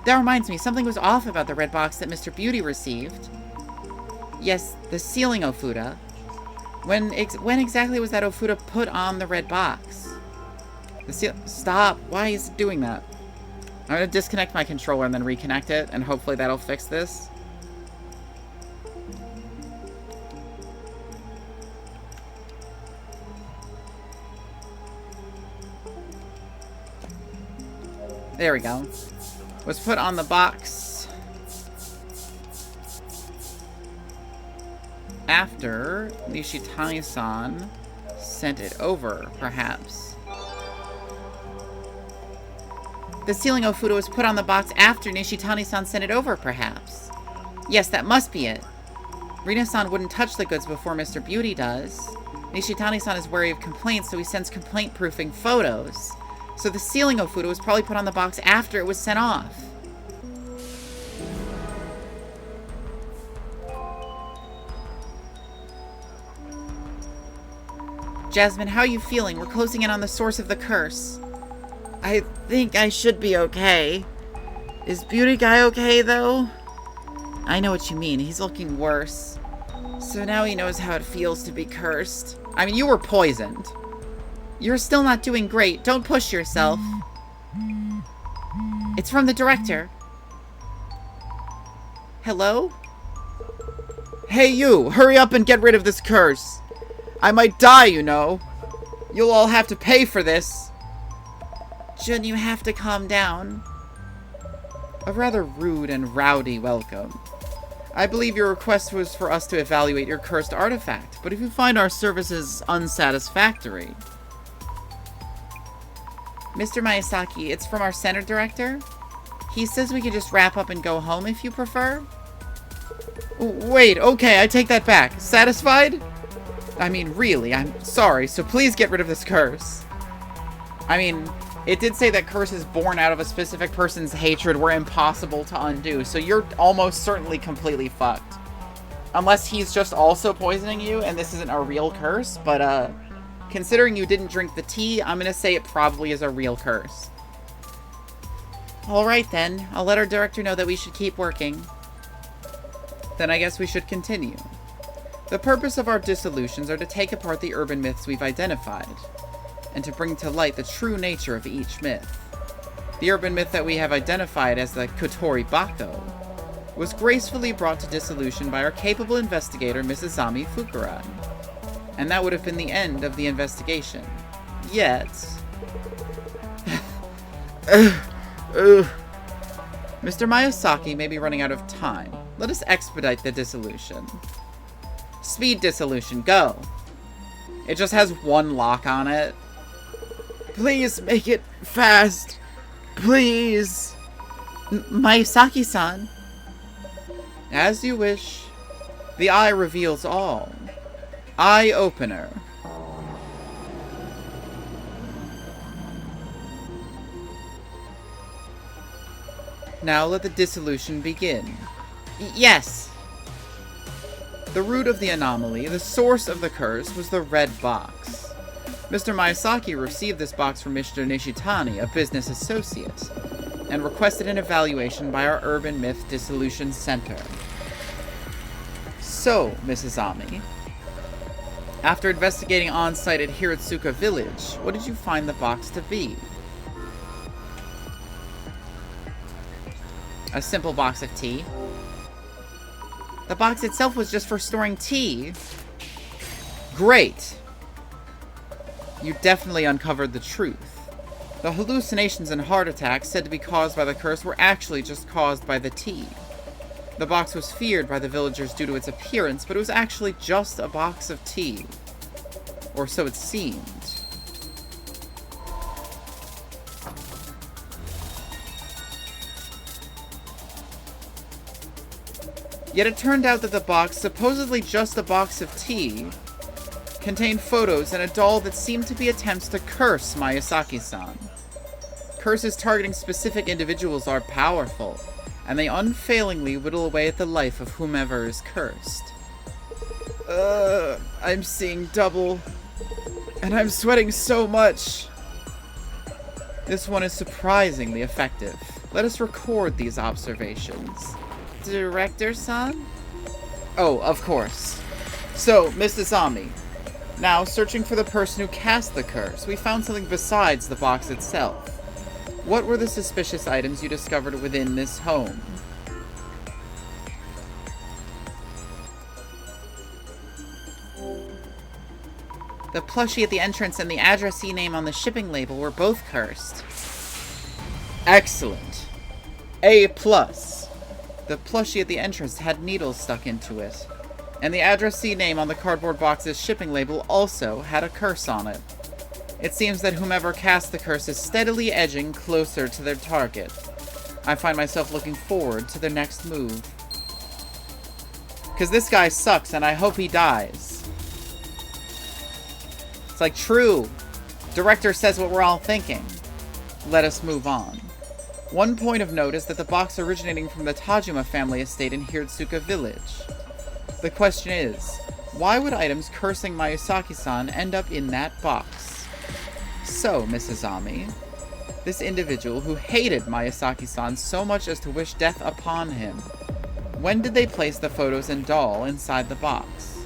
That reminds me, something was off about the red box that Mr. Beauty received. Yes, the sealing Ofuda. When exactly was that Ofuda put on the red box? Stop! Why is it doing that? I'm gonna disconnect my controller and then reconnect it, and hopefully that'll fix this. There we go. Was put on the box after Nishitani-san sent it over, perhaps. The sealing Ofuto was put on the box after Nishitani-san sent it over, perhaps. Yes, that must be it. Rina-san wouldn't touch the goods before Mr. Beauty does. Nishitani-san is wary of complaints, so he sends complaint-proofing photos. So the sealing Ofuto was probably put on the box after it was sent off. Jasmine, how are you feeling? We're closing in on the source of the curse. I think I should be okay. Is Beauty Guy okay, though? I know what you mean. He's looking worse. So now he knows how it feels to be cursed. I mean, you were poisoned. You're still not doing great. Don't push yourself. It's from the director. Hello? Hey, you! Hurry up and get rid of this curse! I might die, you know. You'll all have to pay for this. Jun, you have to calm down. A rather rude and rowdy welcome. I believe your request was for us to evaluate your cursed artifact, but if you find our services unsatisfactory... Mr. Miyazaki, it's from our center director. He says we can just wrap up and go home if you prefer. Wait, okay, I take that back. Satisfied? I mean, really, I'm sorry, so please get rid of this curse. I mean, it did say that curses born out of a specific person's hatred were impossible to undo, so you're almost certainly completely fucked. Unless he's just also poisoning you, and this isn't a real curse, but, considering you didn't drink the tea, I'm gonna say it probably is a real curse. Alright then, I'll let our director know that we should keep working. Then I guess we should continue. The purpose of our dissolutions are to take apart the urban myths we've identified, and to bring to light the true nature of each myth. The urban myth that we have identified as the Kotori Bako was gracefully brought to dissolution by our capable investigator, Mrs. Zami Fukurai. And that would have been the end of the investigation. Yet... Mr. Miyazaki may be running out of time. Let us expedite the dissolution. Speed dissolution, go. It just has one lock on it. Please make it fast. Please. Miyazaki-san. As you wish. The eye reveals all. Eye opener. Now let the dissolution begin. Yes. The root of the anomaly, the source of the curse, was the red box. Mr. Miyazaki received this box from Mr. Nishitani, a business associate, and requested an evaluation by our Urban Myth Dissolution Center. So, Mrs. Ami, after investigating on-site at Hiratsuka Village, what did you find the box to be? A simple box of tea. The box itself was just for storing tea. Great. You definitely uncovered the truth. The hallucinations and heart attacks said to be caused by the curse were actually just caused by the tea. The box was feared by the villagers due to its appearance, but it was actually just a box of tea. Or so it seemed. Yet it turned out that the box, supposedly just a box of tea, contained photos and a doll that seemed to be attempts to curse Miyazaki-san. Curses targeting specific individuals are powerful, and they unfailingly whittle away at the life of whomever is cursed. I'm seeing double, and I'm sweating so much. This one is surprisingly effective. Let us record these observations. Director-san? Oh, of course. So, Mrs. Ami, now searching for the person who cast the curse, we found something besides the box itself. What were the suspicious items you discovered within this home? The plushie at the entrance and the addressee name on the shipping label were both cursed. Excellent. A+. The plushie at the entrance had needles stuck into it, and the addressee name on the cardboard box's shipping label also had a curse on it. It seems that whomever cast the curse is steadily edging closer to their target. I find myself looking forward to their next move. Because this guy sucks, and I hope he dies. It's like, true. Director says what we're all thinking. Let us move on. One point of note is that the box originating from the Tajima family estate in Hiratsuka village. The question is, why would items cursing Mayasaki-san end up in that box? So, Mrs. Ami, this individual who hated Mayasaki-san so much as to wish death upon him, when did they place the photos and doll inside the box?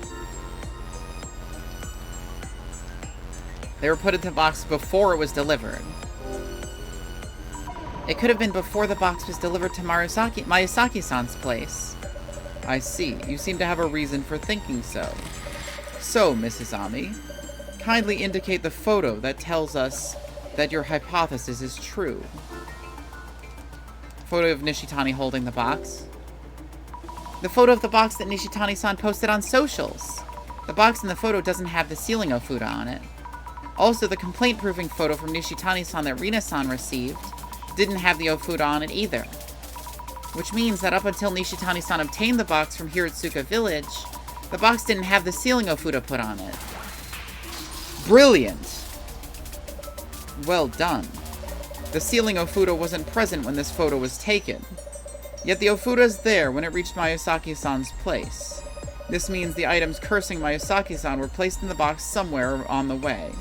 They were put into the box before it was delivered. It could have been before the box was delivered to Mayasaki-san's place. I see. You seem to have a reason for thinking so. So, Mrs. Ami, kindly indicate the photo that tells us that your hypothesis is true. Photo of Nishitani holding the box. The photo of the box that Nishitani-san posted on socials. The box in the photo doesn't have the sealing Ofuda on it. Also, the complaint-proofing photo from Nishitani-san that Rina-san received didn't have the Ofuda on it either. Which means that up until Nishitani-san obtained the box from Hiratsuka village, the box didn't have the sealing Ofuda put on it. Brilliant! Well done. The sealing Ofuda wasn't present when this photo was taken. Yet the Ofuda is there when it reached Mayasaki-san's place. This means the items cursing Mayasaki-san were placed in the box somewhere on the way.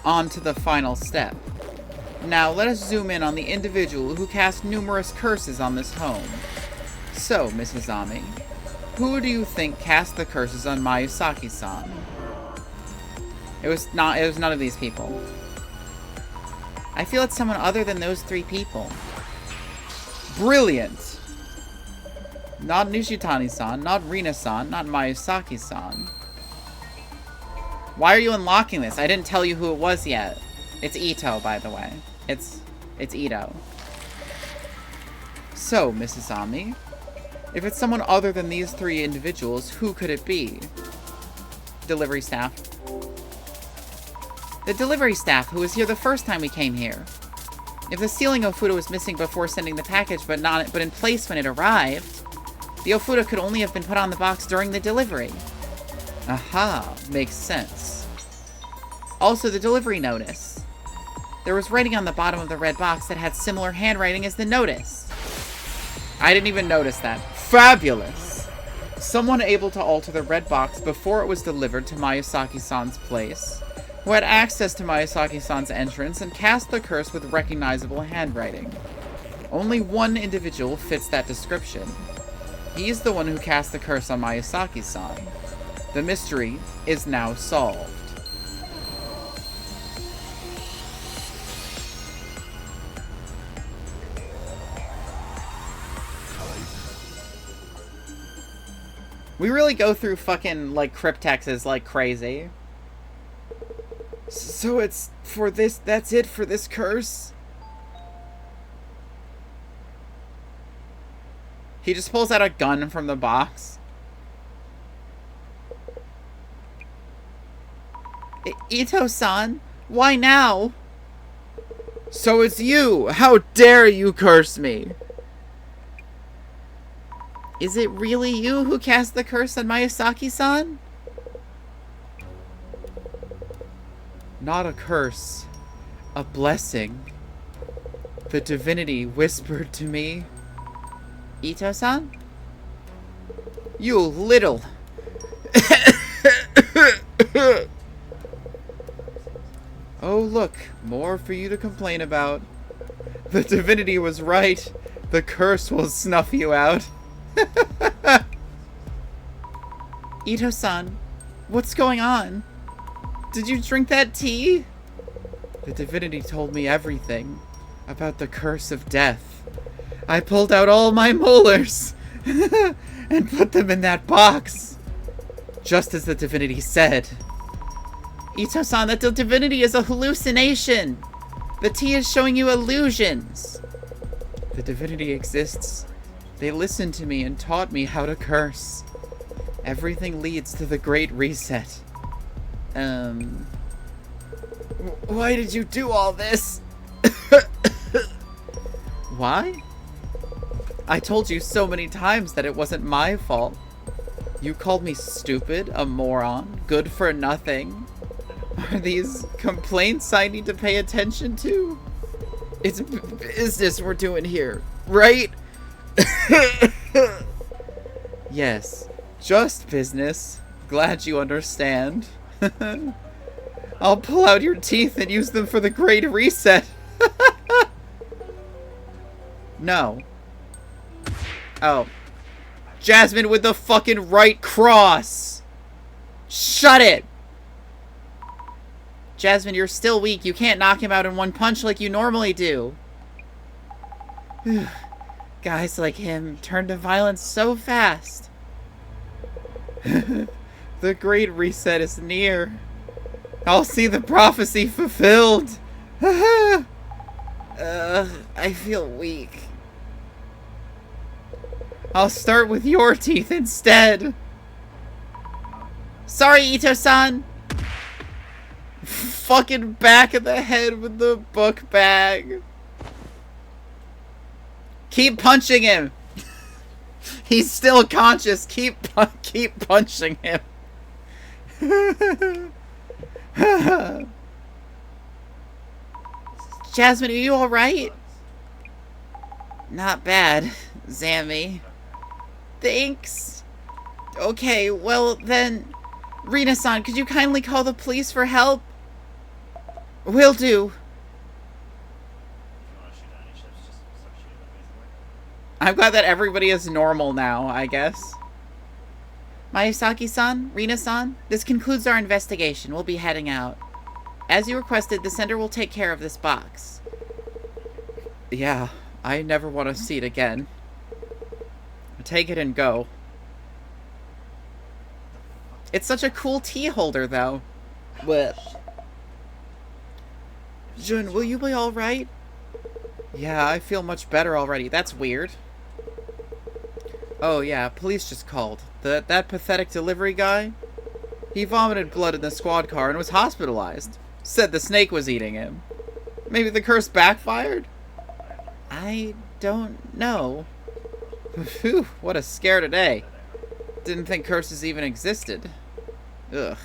On to the final step. Now, let us zoom in on the individual who cast numerous curses on this home. So, Mrs. Ami, who do you think cast the curses on Mayasaki-san? It was none of these people. I feel it's someone other than those three people. Brilliant! Not Nishitani-san, not Rina-san, not Mayasaki-san. Why are you unlocking this? I didn't tell you who it was yet. It's Ito, by the way. It's Ito. So, Mrs. Ami, if it's someone other than these three individuals, who could it be? Delivery staff. The delivery staff who was here the first time we came here. If the sealing Ofuda was missing before sending the package, but in place when it arrived, the Ofuda could only have been put on the box during the delivery. Aha, makes sense. Also, the delivery notice. There was writing on the bottom of the red box that had similar handwriting as the notice. I didn't even notice that. Fabulous! Someone able to alter the red box before it was delivered to Mayasaki-san's place, who had access to Mayasaki-san's entrance and cast the curse with recognizable handwriting. Only one individual fits that description. He's the one who cast the curse on Mayasaki-san. The mystery is now solved. We really go through fucking, like, cryptexes like crazy. So it's for this, that's it for this curse? He just pulls out a gun from the box. Ito-san, why now? So it's you! How dare you curse me! Is it really you who cast the curse on Mayasaki-san? Not a curse. A blessing. The divinity whispered to me. Ito-san? You little... Oh, look. More for you to complain about. The divinity was right. The curse will snuff you out. Ito-san, what's going on? Did you drink that tea? The divinity told me everything about the curse of death. I pulled out all my molars and put them in that box, just as the divinity said. Ito-san, that the divinity is a hallucination. The tea is showing you illusions. The divinity exists They listened to me and taught me how to curse. Everything leads to the Great Reset. Why did you do all this? Why? I told you so many times that it wasn't my fault. You called me stupid, a moron, good for nothing. Are these complaints I need to pay attention to? It's business we're doing here, right? Yes, just business. Glad you understand. I'll pull out your teeth and use them for the Great Reset. No. Oh. Jasmine with the fucking right cross! Shut it! Jasmine, you're still weak. You can't knock him out in one punch like you normally do. Guys like him turn to violence so fast. The Great Reset is near. I'll see the prophecy fulfilled. I feel weak. I'll start with your teeth instead. Sorry, Ito-san. Fucking back of the head with the book bag. Keep punching him. He's still conscious. Keep punching him. Jasmine, are you alright? Not bad, Zammy. Thanks. Okay, well then, Rina-san, could you kindly call the police for help? Will do. I'm glad that everybody is normal now, I guess. Mayusaki-san, Rina-san, this concludes our investigation. We'll be heading out. As you requested, the sender will take care of this box. Yeah, I never want to see it again. Take it and go. It's such a cool tea holder, though. What? Jun, will you be alright? Yeah, I feel much better already. That's weird. Oh, yeah, police just called. That pathetic delivery guy? He vomited blood in the squad car and was hospitalized. Said the snake was eating him. Maybe the curse backfired? I don't know. Phew, what a scare today. Didn't think curses even existed. Ugh.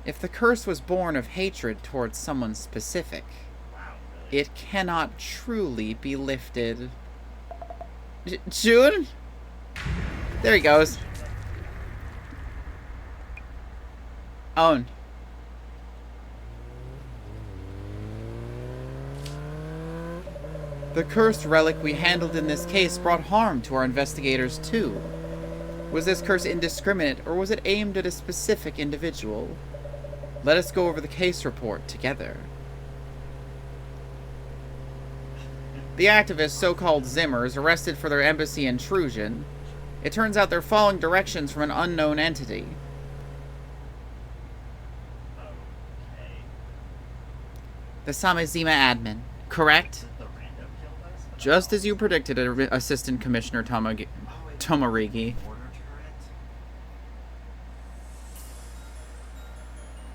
If the curse was born of hatred towards someone specific, it cannot truly be lifted. June? There he goes. Own. The cursed relic we handled in this case brought harm to our investigators too. Was this curse indiscriminate, or was it aimed at a specific individual? Let us go over the case report together. The activists, so-called Zimmers, arrested for their embassy intrusion. It turns out they're following directions from an unknown entity. The Samezima admin, correct? Just as you predicted, Assistant Commissioner Tomorigi.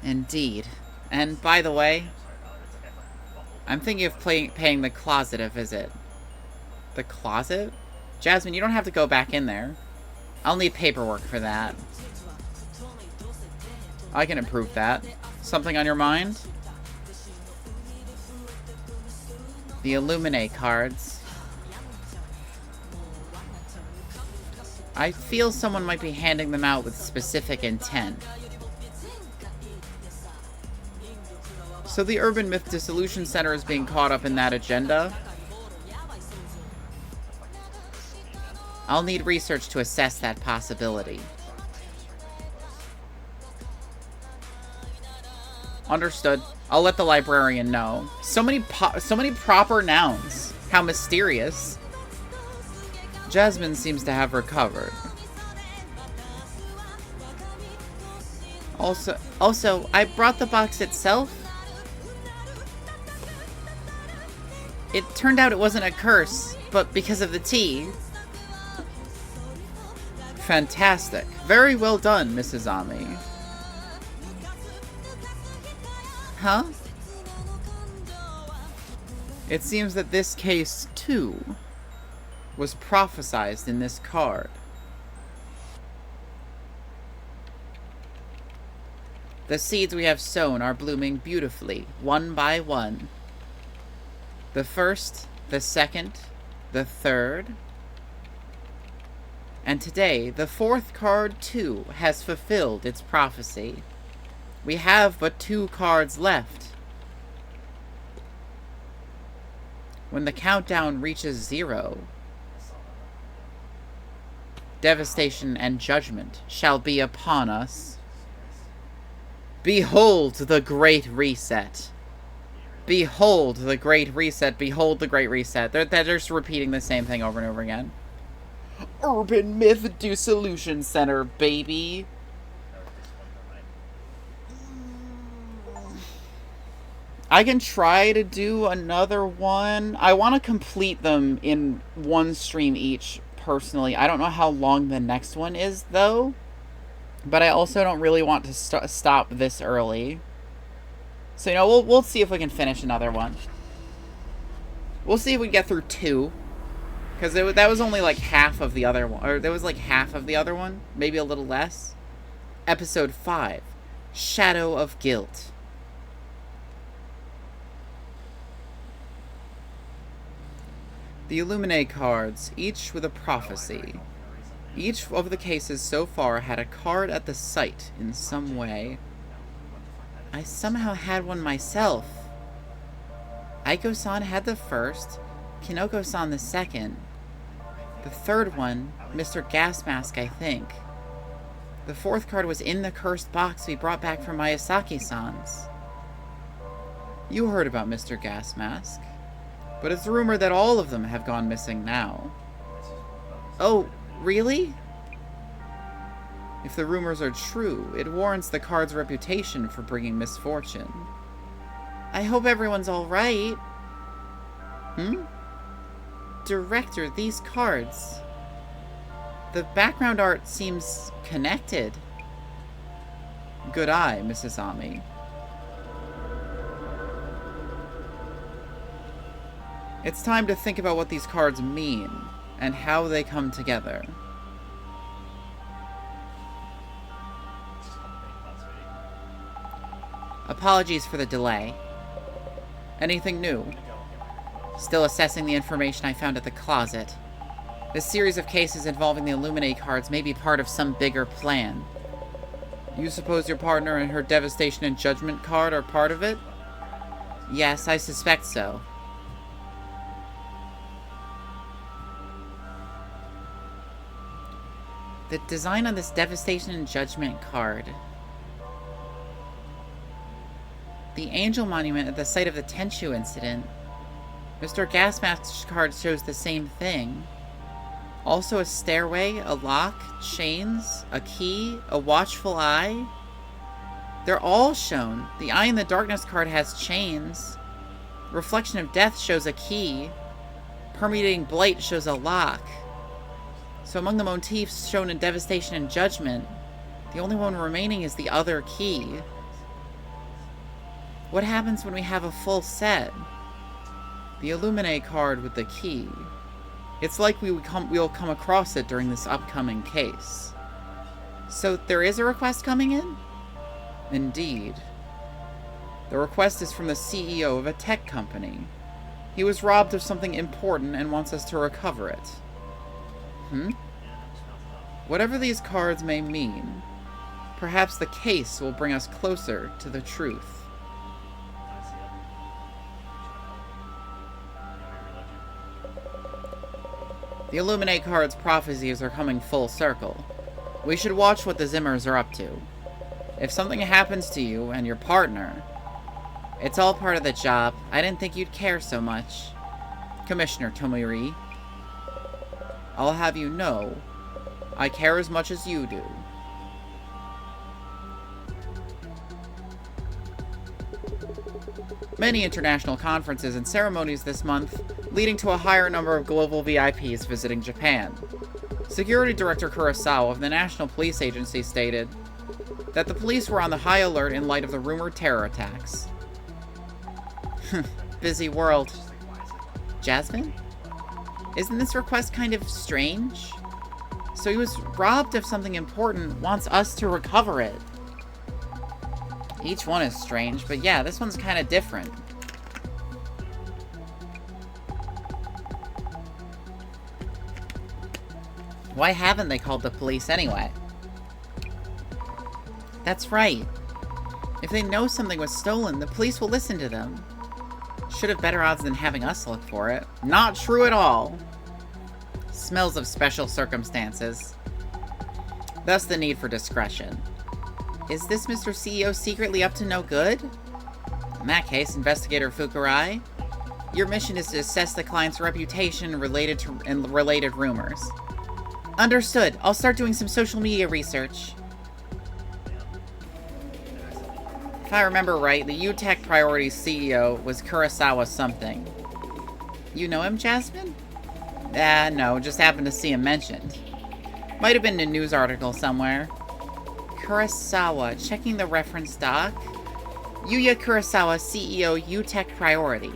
Indeed. And by the way, I'm thinking of paying the closet a visit. The closet? Jasmine, you don't have to go back in there. I'll need paperwork for that. I can improve that. Something on your mind? The Illuminate cards. I feel someone might be handing them out with specific intent. So the Urban Myth Dissolution Center is being caught up in that agenda? I'll need research to assess that possibility. Understood. I'll let the librarian know. So many proper nouns. How mysterious. Jasmine seems to have recovered. Also, I brought the box itself. It turned out it wasn't a curse, but because of the tea. Fantastic. Very well done, Mrs. Ami. Huh? It seems that this case, too, was prophesized in this card. The seeds we have sown are blooming beautifully, one by one. The first, the second, the third, and today, the fourth card, too, has fulfilled its prophecy. We have but 2 cards left. When the countdown reaches 0, devastation and judgment shall be upon us. Behold the Great Reset. Behold the Great Reset. Behold the Great Reset. They're just repeating the same thing over and over again. Urban Myth Dissolution Center, baby. I can try to do another one. I want to complete them in one stream each, personally. I don't know how long the next one is, though. But I also don't really want to stop this early. So, you know, we'll see if we can finish another one. We'll see if we can get through 2. Because that was only like half of the other one. Or there was like half of the other one. Maybe a little less. Episode 5. Shadow of Guilt. The Illuminate cards, each with a prophecy. Each of the cases so far had a card at the site in some way. I somehow had one myself. Aiko-san had the first, Kinoko-san the second. The third one, Mr. Gas Mask, I think. The fourth card was in the cursed box we brought back from Miyazaki-san's. You heard about Mr. Gas Mask, but it's rumored that all of them have gone missing now. Oh, really? If the rumors are true, it warrants the card's reputation for bringing misfortune. I hope everyone's alright. Director, these cards. The background art seems connected. Good eye, Mrs. Ami. It's time to think about what these cards mean, and how they come together. Apologies for the delay. Anything new? Still assessing the information I found at the closet. This series of cases involving the Illuminate cards may be part of some bigger plan. You suppose your partner and her Devastation and Judgment card are part of it? Yes, I suspect so. The design on this Devastation and Judgment card. The Angel Monument at the site of the Tenchu incident. Mr. Gasmask's card shows the same thing. Also a stairway, a lock, chains, a key, a watchful eye. They're all shown. The Eye in the Darkness card has chains. Reflection of Death shows a key. Permeating Blight shows a lock. So among the motifs shown in Devastation and Judgment, the only one remaining is the other key. What happens when we have a full set? The Illuminate card with the key. It's likely we'll come across it during this upcoming case. So there is a request coming in? Indeed. The request is from the CEO of a tech company. He was robbed of something important and wants us to recover it. Whatever these cards may mean, perhaps the case will bring us closer to the truth. The Illuminate card's prophecies are coming full circle. We should watch what the Zimmers are up to. If something happens to you and your partner, it's all part of the job. I didn't think you'd care so much. Commissioner Tomoyuri, I'll have you know, I care as much as you do. many international conferences and ceremonies this month, leading to a higher number of global VIPs visiting Japan. Security Director Kurosawa of the National Police Agency stated that the police were on the high alert in light of the rumored terror attacks. Busy world. Jasmine? Isn't this request kind of strange? So he was robbed of something important, wants us to recover it. Each one is strange, but yeah, this one's kind of different. Why haven't they called the police anyway? That's right. If they know something was stolen, the police will listen to them. Should have better odds than having us look for it. Not true at all. Smells of special circumstances. Thus the need for discretion. Is this Mr. CEO secretly up to no good? In that case, Investigator Fukurai, your mission is to assess the client's reputation and related rumors. Understood. I'll start doing some social media research. If I remember right, the UTech Priorities CEO was Kurosawa something. You know him, Jasmine? No, just happened to see him mentioned. Might have been in a news article somewhere. Kurosawa, checking the reference doc. Yuya Kurosawa, CEO, UTech Priority.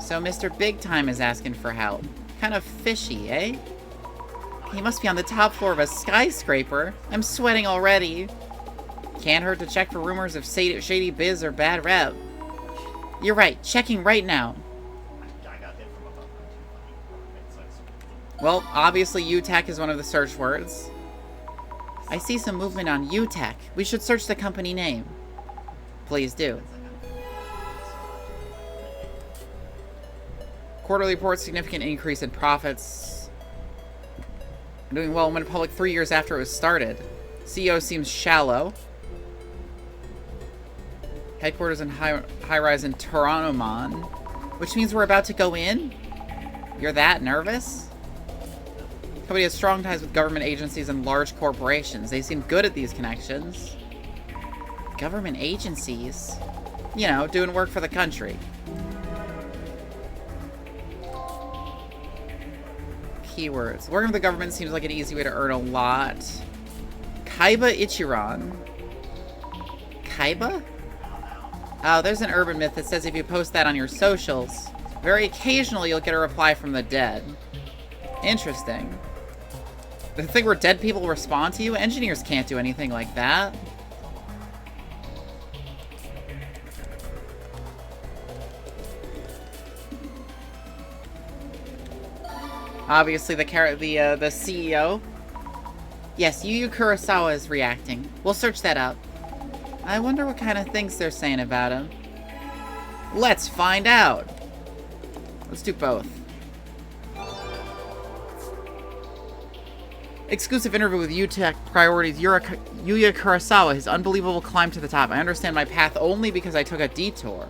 So Mr. Big Time is asking for help. Kind of fishy, eh? He must be on the top floor of a skyscraper. I'm sweating already. Can't hurt to check for rumors of shady biz or bad rep. You're right, checking right now. Well, obviously UTech is one of the search words. I see some movement on UTech. We should search the company name. Please do. Quarterly report, significant increase in profits. Doing well, went public 3 years after it was started. CEO seems shallow. Headquarters in high-rise in Toranomon. Which means we're about to go in? You're that nervous? Company has strong ties with government agencies and large corporations. They seem good at these connections. Government agencies? You know, doing work for the country. Keywords. Working for the government seems like an easy way to earn a lot. Kaiba Ichiran. Kaiba? Oh, there's an urban myth that says if you post that on your socials, very occasionally you'll get a reply from the dead. Interesting. The thing where dead people respond to you? Engineers can't do anything like that. Obviously, the CEO. Yes, Yu Kurosawa is reacting. We'll search that up. I wonder what kind of things they're saying about him. Let's find out. Let's do both. Exclusive interview with UTech Priorities Yuya Kurosawa, his unbelievable climb to the top. I understand my path only because I took a detour.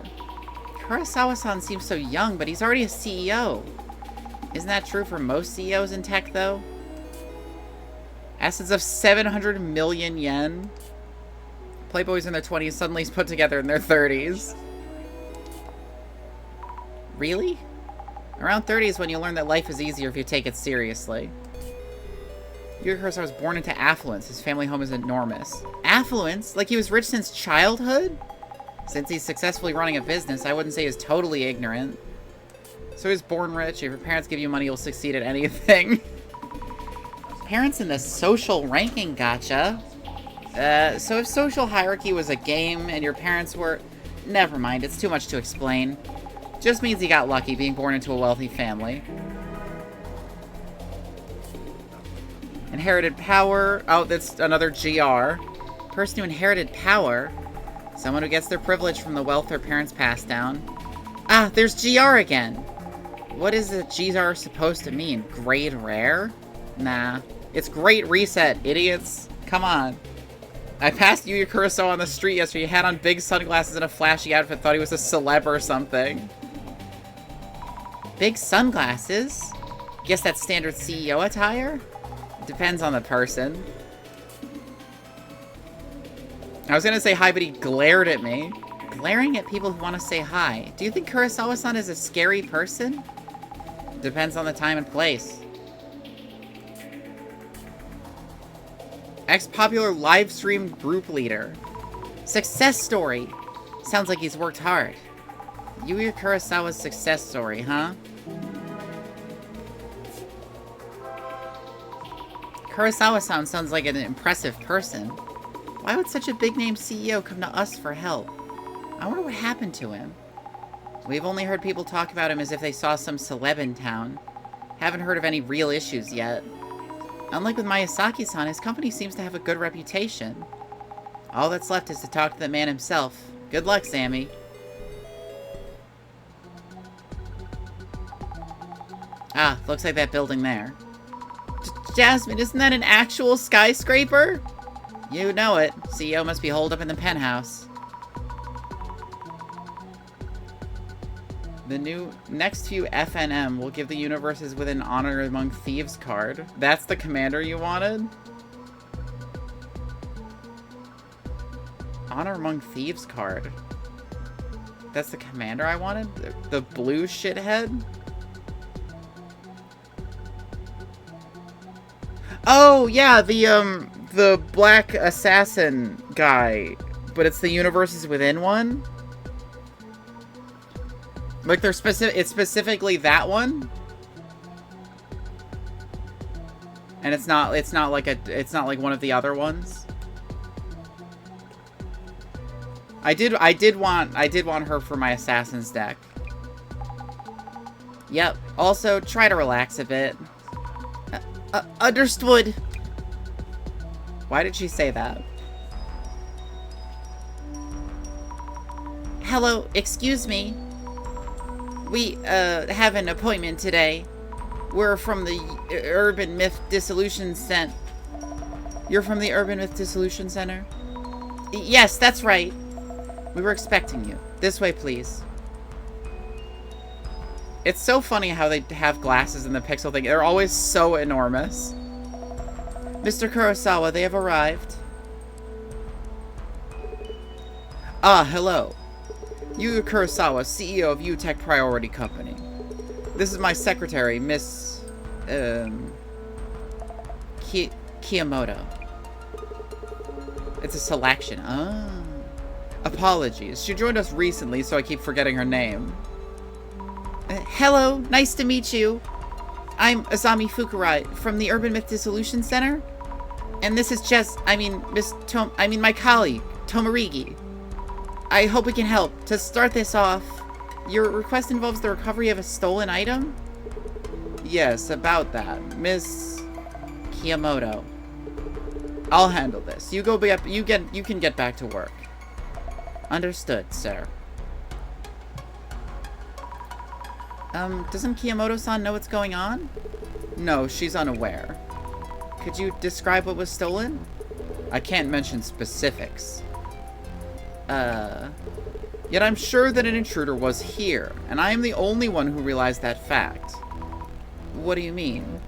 Kurosawa-san seems so young, but he's already a CEO. Isn't that true for most CEOs in tech, though? Assets of 700 million yen. Playboys in their 20s suddenly put together in their 30s. Really? Around 30 is when you learn that life is easier if you take it seriously. Yuya Kurosawa was born into affluence. His family home is enormous. Affluence? Like he was rich since childhood? Since he's successfully running a business, I wouldn't say he's totally ignorant. So he's born rich. If your parents give you money, you'll succeed at anything. Parents in the social ranking, gotcha. So if social hierarchy was a game and your parents were... Never mind, it's too much to explain. Just means he got lucky being born into a wealthy family. Inherited power. Oh, that's another GR. Person who inherited power. Someone who gets their privilege from the wealth their parents passed down. Ah, there's GR again. What is the GR supposed to mean? Grade rare? Nah. It's Great Reset, idiots. Come on. I passed Yuya Kurosawa on the street yesterday. He had on big sunglasses and a flashy outfit. Thought he was a celeb or something. Big sunglasses? Guess that's standard CEO attire? Depends on the person. I was gonna say hi, but he glared at me. Glaring at people who want to say hi. Do you think Kurosawa-san is a scary person? Depends on the time and place. Ex-popular live stream group leader. Success story. Sounds like he's worked hard. Yuya Kurosawa's success story, huh? Kurosawa-san sounds like an impressive person. Why would such a big-name CEO come to us for help? I wonder what happened to him. We've only heard people talk about him as if they saw some celeb in town. Haven't heard of any real issues yet. Unlike with Miyazaki-san, his company seems to have a good reputation. All that's left is to talk to the man himself. Good luck, Sammy. Ah, looks like that building there. Jasmine, isn't that an actual skyscraper? You know it. CEO must be holed up in the penthouse. The next few FNM will give the universes with an Honor Among Thieves card. That's the commander you wanted? Honor Among Thieves card. That's the commander I wanted? The blue shithead? Oh, yeah, the black assassin guy. But it's the universes within one? Like, they're it's specifically that one? And it's not like one of the other ones? I did want her for my Assassin's deck. Yep. Also, try to relax a bit. Understood. Why did she say that? Hello, excuse me. We, have an appointment today. We're from the Urban Myth Dissolution Center. You're from the Urban Myth Dissolution Center? Yes, that's right. We were expecting you. This way, please. It's so funny how they have glasses in the pixel thing. They're always so enormous. Mr. Kurosawa, they have arrived. Ah, hello. Yuya Kurosawa, CEO of U-Tech Priority Company. This is my secretary, Miss... Kiyomoto. It's a selection. Ah. Apologies. She joined us recently, so I keep forgetting her name. Hello, nice to meet you. I'm Azami Fukurai from the Urban Myth Dissolution Center. And this is my colleague, Tomarigi. I hope we can help. To start this off, your request involves the recovery of a stolen item? Yes, about that. Miss Kiyomoto. I'll handle this. You can get back to work. Understood, sir. Doesn't Kiyomoto-san know what's going on? No, she's unaware. Could you describe what was stolen? I can't mention specifics. Yet I'm sure that an intruder was here, and I am the only one who realized that fact. What do you mean?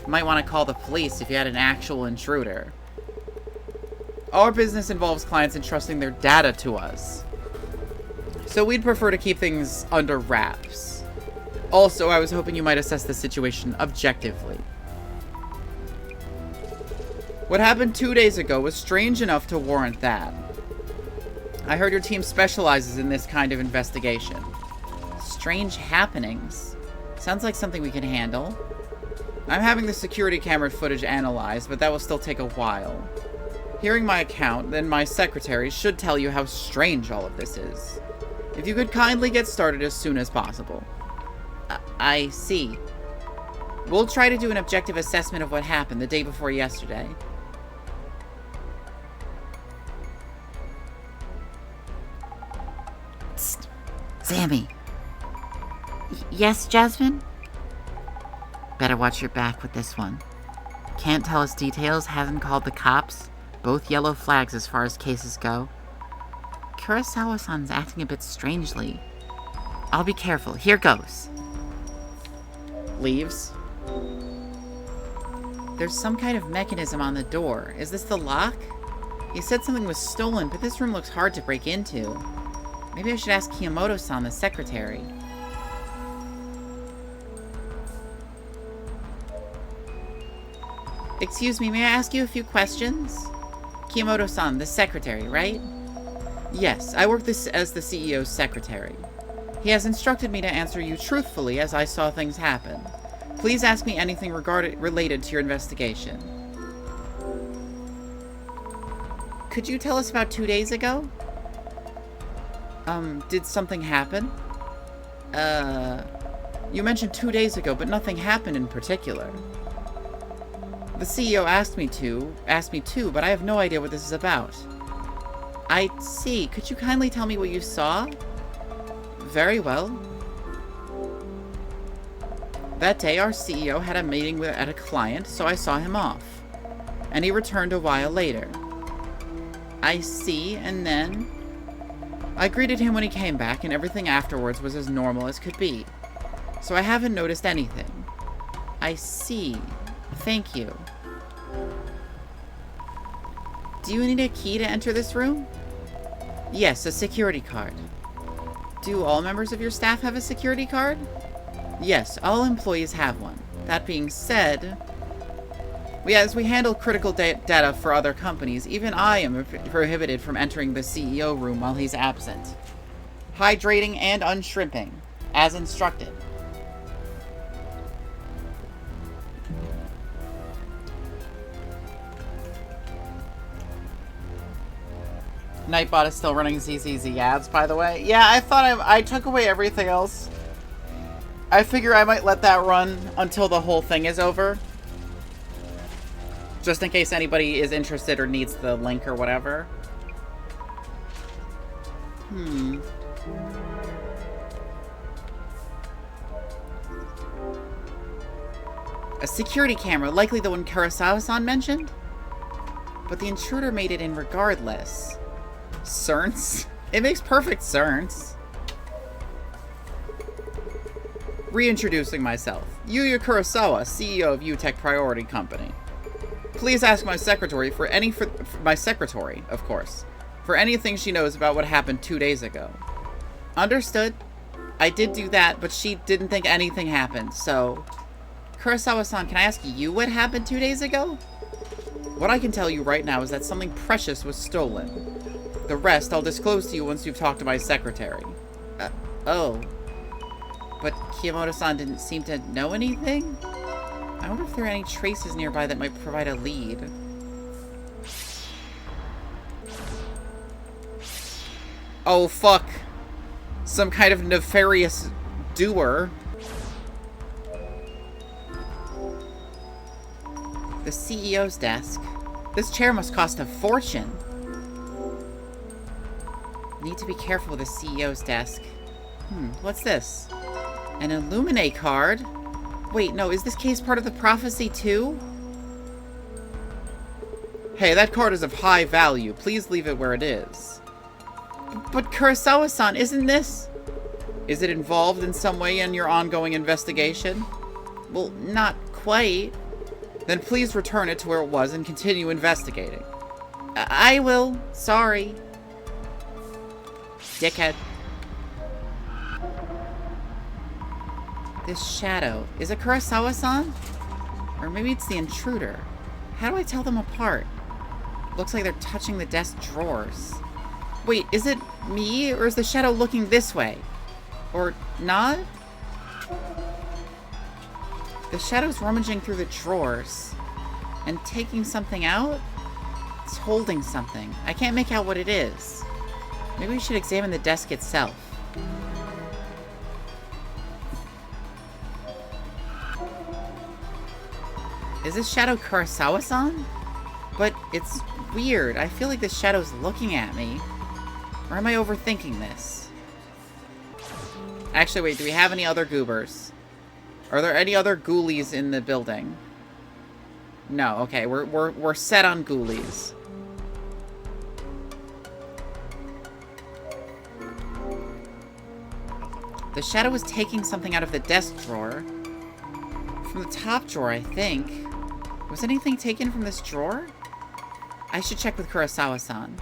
Might want to call the police if you had an actual intruder. Our business involves clients entrusting their data to us. So we'd prefer to keep things under wraps. Also, I was hoping you might assess the situation objectively. What happened 2 days ago was strange enough to warrant that. I heard your team specializes in this kind of investigation. Strange happenings. Sounds like something we can handle. I'm having the security camera footage analyzed, but that will still take a while. Hearing my account, then my secretary should tell you how strange all of this is. If you could kindly get started as soon as possible. I see. We'll try to do an objective assessment of what happened the day before yesterday. Psst. Sammy. Yes, Jasmine? Better watch your back with this one. Can't tell us details, hasn't called the cops. Both yellow flags as far as cases go. Kurosawa-san's acting a bit strangely. I'll be careful. Here goes. Leaves. There's some kind of mechanism on the door. Is this the lock? He said something was stolen, but this room looks hard to break into. Maybe I should ask Kiyomoto-san, the secretary. Excuse me, may I ask you a few questions? Kiyomoto-san, the secretary, right? Yes, I work as the CEO's secretary. He has instructed me to answer you truthfully as I saw things happen. Please ask me anything related to your investigation. Could you tell us about 2 days ago? Did something happen? You mentioned 2 days ago, but nothing happened in particular. The CEO asked me to, but I have no idea what this is about. I see. Could you kindly tell me what you saw? Very well. That day, our CEO had a meeting at a client, so I saw him off. And he returned a while later. I see, and then... I greeted him when he came back, and everything afterwards was as normal as could be. So I haven't noticed anything. I see. Thank you. Do you need a key to enter this room? Yes, a security card. Do all members of your staff have a security card? Yes, all employees have one. That being said, as we handle critical data for other companies, even I am prohibited from entering the CEO room while he's absent. Hydrating and unshrimping, as instructed. Nightbot is still running ZZZ ads, by the way. Yeah, I thought I took away everything else. I figure I might let that run until the whole thing is over. Just in case anybody is interested or needs the link or whatever. A security camera, likely the one Kurosawa-san mentioned? But the intruder made it in regardless. Cerns? It makes perfect sense. Reintroducing myself. Yuya Kurosawa, CEO of U-Tech Priority Company. Please ask my secretary for my secretary, of course, for anything she knows about what happened 2 days ago. Understood. I did do that, but she didn't think anything happened, so... Kurosawa-san, can I ask you what happened 2 days ago? What I can tell you right now is that something precious was stolen. The rest I'll disclose to you once you've talked to my secretary. Oh. But Kiyomoto-san didn't seem to know anything? I wonder if there are any traces nearby that might provide a lead. Oh, fuck. Some kind of nefarious doer. The CEO's desk. This chair must cost a fortune. Need to be careful with the CEO's desk. What's this? An Illuminate card? Wait, no, is this case part of the prophecy too? Hey, that card is of high value. Please leave it where it is. But Kurosawa-san, isn't this? Is it involved in some way in your ongoing investigation? Well, not quite. Then please return it to where it was and continue investigating. I will. Sorry. Dickhead. This shadow. Is it Kurosawa-san? Or maybe it's the intruder. How do I tell them apart? Looks like they're touching the desk drawers. Wait, is it me? Or is the shadow looking this way? Or not? The shadow's rummaging through the drawers. And taking something out? It's holding something. I can't make out what it is. Maybe we should examine the desk itself. Is this shadow Kurosawa-san? But it's weird. I feel like this shadow's looking at me. Or am I overthinking this? Actually, wait, do we have any other goobers? Are there any other ghoulies in the building? No, okay, we're set on ghoulies. The shadow was taking something out of the desk drawer. From the top drawer, I think. Was anything taken from this drawer? I should check with Kurosawa-san.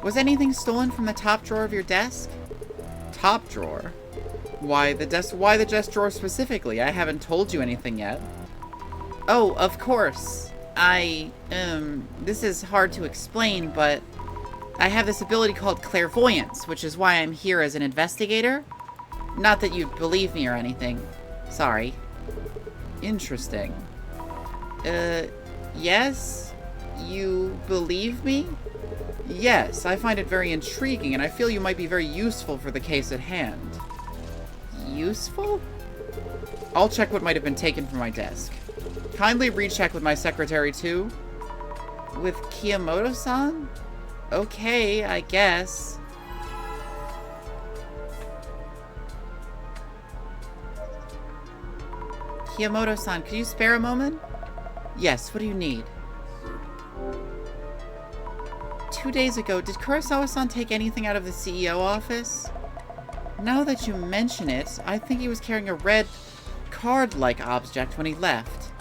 Was anything stolen from the top drawer of your desk? Top drawer? Why the desk drawer specifically? I haven't told you anything yet. Oh, of course. This is hard to explain, but I have this ability called clairvoyance, which is why I'm here as an investigator. Not that you'd believe me or anything. Sorry. Interesting. Yes? You believe me? Yes, I find it very intriguing, and I feel you might be very useful for the case at hand. Useful? I'll check what might have been taken from my desk. Kindly recheck with my secretary, too. With Kiyomoto-san? Okay, I guess. Kiyomoto-san, could you spare a moment? Yes, what do you need? 2 days ago, did Kurosawa-san take anything out of the CEO office? Now that you mention it, I think he was carrying a red card-like object when he left.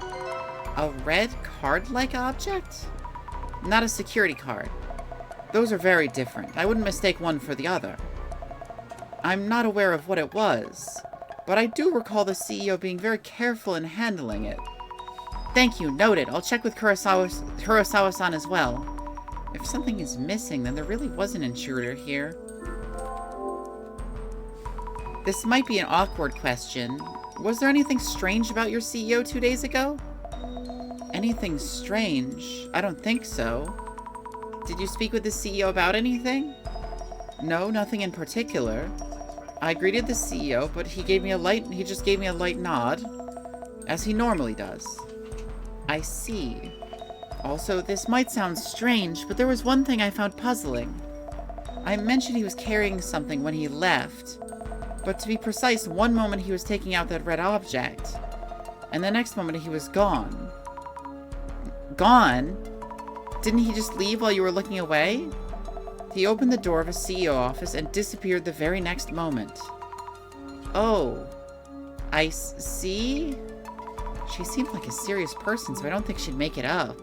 A red card-like object? Not a security card. Those are very different. I wouldn't mistake one for the other. I'm not aware of what it was, but I do recall the CEO being very careful in handling it. Thank you, noted. I'll check with Kurosawa-san as well. If something is missing, then there really was an intruder here. This might be an awkward question. Was there anything strange about your CEO 2 days ago? Anything strange? I don't think so. Did you speak with the CEO about anything? No, nothing in particular. I greeted the CEO, but he just gave me a light nod, as he normally does. I see. Also, this might sound strange, but there was one thing I found puzzling. I mentioned he was carrying something when he left, but to be precise, one moment he was taking out that red object, and the next moment he was gone. Gone? Didn't he just leave while you were looking away? He opened the door of a CEO office and disappeared the very next moment. Oh. I see? She seemed like a serious person, so I don't think she'd make it up.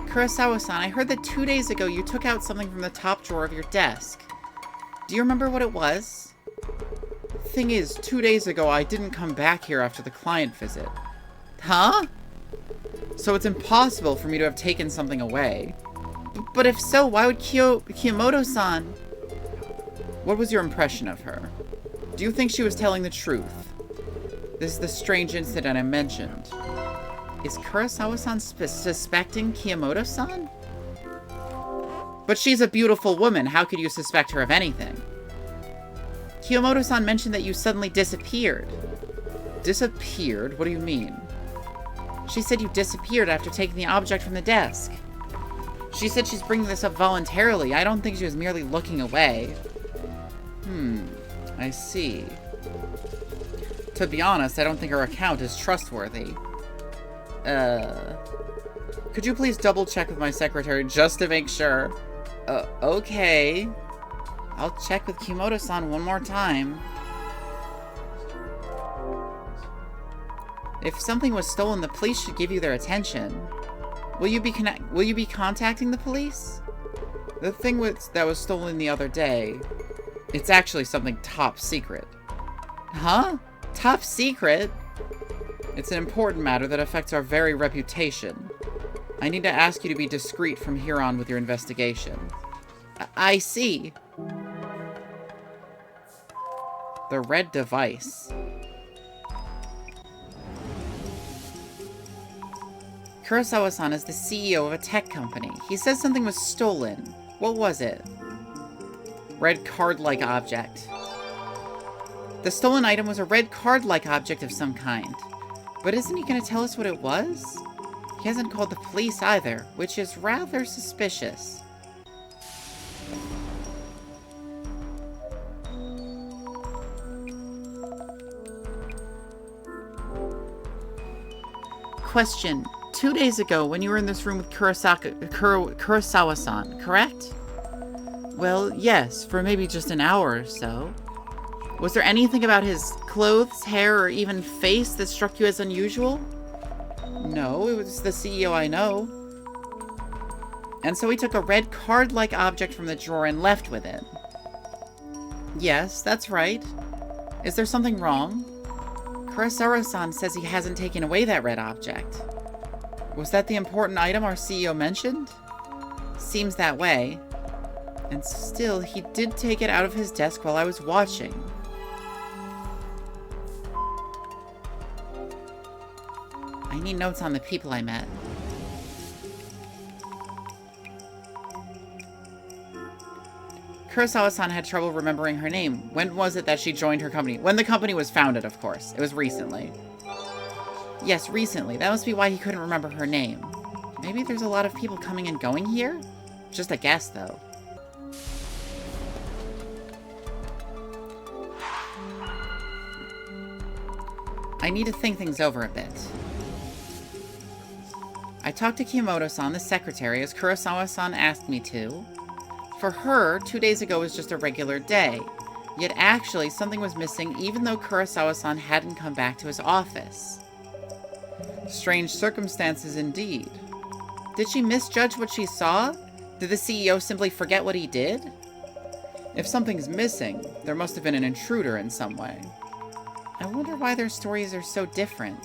Kurosawa-san, I heard that 2 days ago you took out something from the top drawer of your desk. Do you remember what it was? Thing is, 2 days ago I didn't come back here after the client visit. Huh? So it's impossible for me to have taken something away. But if so, why would Kiyomoto-san... What was your impression of her? Do you think she was telling the truth? This is the strange incident I mentioned. Is Kurosawa-san suspecting Kiyomoto-san? But she's a beautiful woman. How could you suspect her of anything? Kiyomoto-san mentioned that you suddenly disappeared. Disappeared? What do you mean? She said you disappeared after taking the object from the desk. She said she's bringing this up voluntarily. I don't think she was merely looking away. I see. To be honest, I don't think her account is trustworthy. Could you please double check with my secretary just to make sure? Okay. I'll check with Kiyomoto-san one more time. If something was stolen, the police should give you their attention. Will you be contacting the police? The thing that was stolen the other day, it's actually something top secret. Huh? Top secret? It's an important matter that affects our very reputation. I need to ask you to be discreet from here on with your investigation. I see. The red device. Kurosawa-san is the CEO of a tech company. He says something was stolen. What was it? Red card-like object. The stolen item was a red card-like object of some kind. But isn't he going to tell us what it was? He hasn't called the police either, which is rather suspicious. Question. 2 days ago when you were in this room with Kurosawa-san, correct? Well, yes, for maybe just an hour or so. Was there anything about his clothes, hair, or even face that struck you as unusual? No, it was the CEO I know. And so he took a red card-like object from the drawer and left with it. Yes, that's right. Is there something wrong? Kurosawa-san says he hasn't taken away that red object. Was that the important item our CEO mentioned? Seems that way. And still, he did take it out of his desk while I was watching. I need notes on the people I met. Kurosawa-san had trouble remembering her name. When was it that she joined her company? When the company was founded, of course. It was recently. Yes, recently. That must be why he couldn't remember her name. Maybe there's a lot of people coming and going here? Just a guess, though. I need to think things over a bit. I talked to Kiyomoto-san, the secretary, as Kurosawa-san asked me to. For her, 2 days ago was just a regular day. Yet actually, something was missing even though Kurosawa-san hadn't come back to his office. Strange circumstances indeed. Did she misjudge what she saw? Did the CEO simply forget what he did? If something's missing, there must have been an intruder in some way. I wonder why their stories are so different.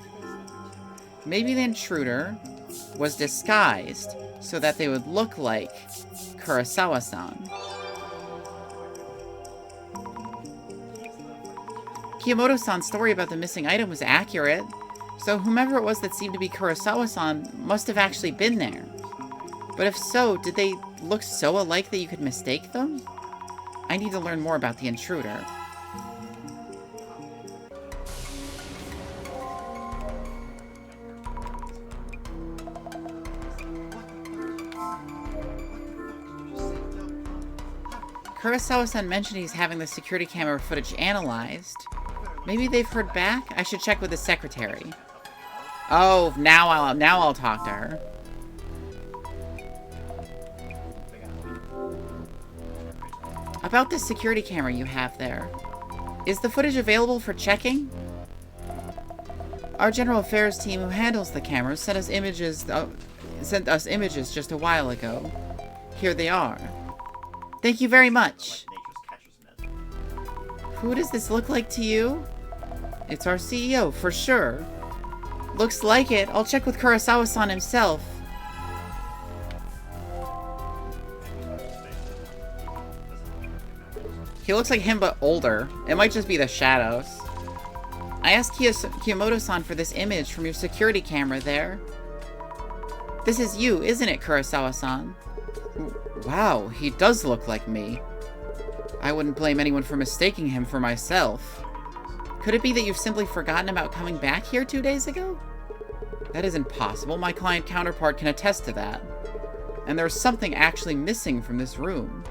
Maybe the intruder was disguised so that they would look like Kurosawa-san. Kiyomoto-san's story about the missing item was accurate, so whomever it was that seemed to be Kurosawa-san must have actually been there. But if so, did they look so alike that you could mistake them? I need to learn more about the intruder. Kurosawa-san mentioned he's having the security camera footage analyzed. Maybe they've heard back? I should check with the secretary. Oh, now I'll talk to her. About this security camera you have there. Is the footage available for checking? Our general affairs team who handles the cameras sent us images just a while ago. Here they are. Thank you very much. Who does this look like to you? It's our CEO, for sure. Looks like it. I'll check with Kurosawa-san himself. He looks like him, but older. It might just be the shadows. I asked Kiyomoto-san for this image from your security camera there. This is you, isn't it, Kurosawa-san? Wow, he does look like me. I wouldn't blame anyone for mistaking him for myself. Could it be that you've simply forgotten about coming back here 2 days ago? That isn't possible. My client counterpart can attest to that. And there's something actually missing from this room.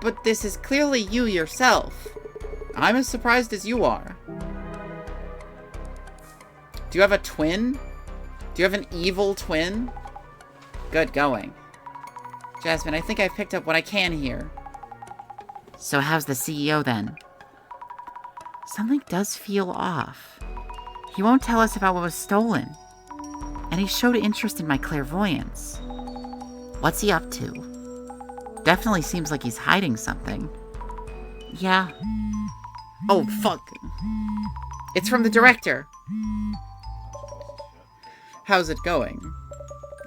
But this is clearly you yourself. I'm as surprised as you are. Do you have a twin? Do you have an evil twin? Good going. Jasmine, I think I've picked up what I can here. So how's the CEO then? Something does feel off. He won't tell us about what was stolen. And he showed interest in my clairvoyance. What's he up to? Definitely seems like he's hiding something. Yeah. Oh, fuck. It's from the director. How's it going?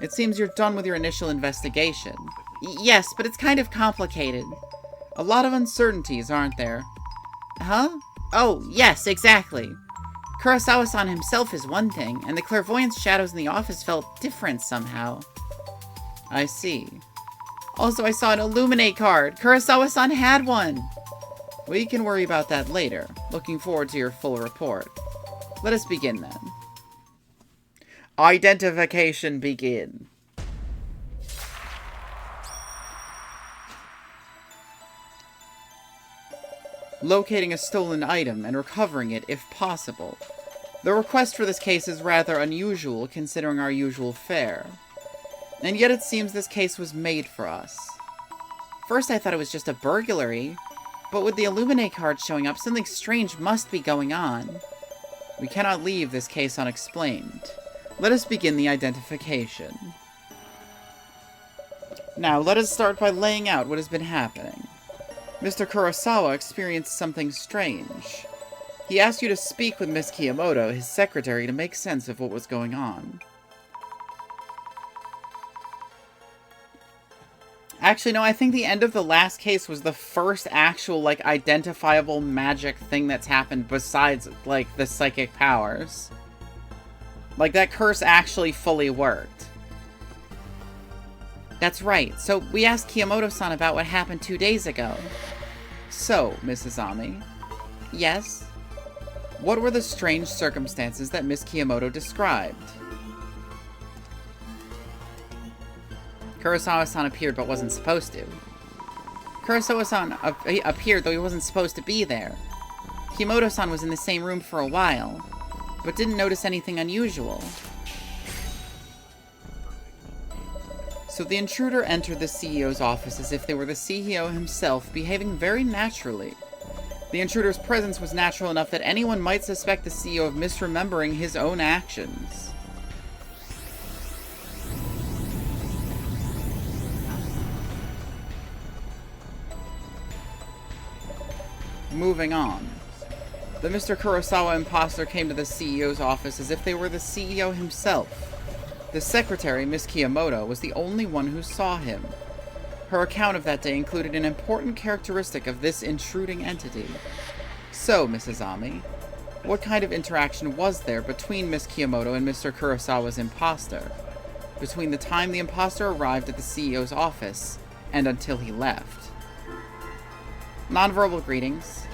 It seems you're done with your initial investigation. Yes, but it's kind of complicated. A lot of uncertainties, aren't there? Huh? Oh, yes, exactly. Kurosawa-san himself is one thing, and the clairvoyance shadows in the office felt different somehow. I see. Also, I saw an Illuminate card. Kurosawa-san had one. We can worry about that later. Looking forward to your full report. Let us begin then. Identification begin. Locating a stolen item and recovering it if possible. The request for this case is rather unusual, considering our usual fare. And yet it seems this case was made for us. First I thought it was just a burglary, but with the Illuminate card showing up, something strange must be going on. We cannot leave this case unexplained. Let us begin the identification. Now, let us start by laying out what has been happening. Mr. Kurosawa experienced something strange. He asked you to speak with Miss Kiyomoto, his secretary, to make sense of what was going on. Actually, no, I think the end of the last case was the first actual, like, identifiable magic thing that's happened besides, like, the psychic powers. Like, that curse actually fully worked. That's right. So, we asked Kiyomoto-san about what happened 2 days ago. So, Mrs. Ami. Yes? What were the strange circumstances that Miss Kiyomoto described? Kurosawa-san appeared but wasn't supposed to. Kurosawa-san appeared though he wasn't supposed to be there. Kiyomoto-san was in the same room for a while, but didn't notice anything unusual. So the intruder entered the CEO's office as if they were the CEO himself, behaving very naturally. The intruder's presence was natural enough that anyone might suspect the CEO of misremembering his own actions. Moving on. The Mr. Kurosawa imposter came to the CEO's office as if they were the CEO himself. The secretary, Miss Kiyomoto, was the only one who saw him. Her account of that day included an important characteristic of this intruding entity. So, Mrs. Ami, what kind of interaction was there between Miss Kiyomoto and Mr. Kurosawa's imposter, between the time the imposter arrived at the CEO's office and until he left? Nonverbal greetings.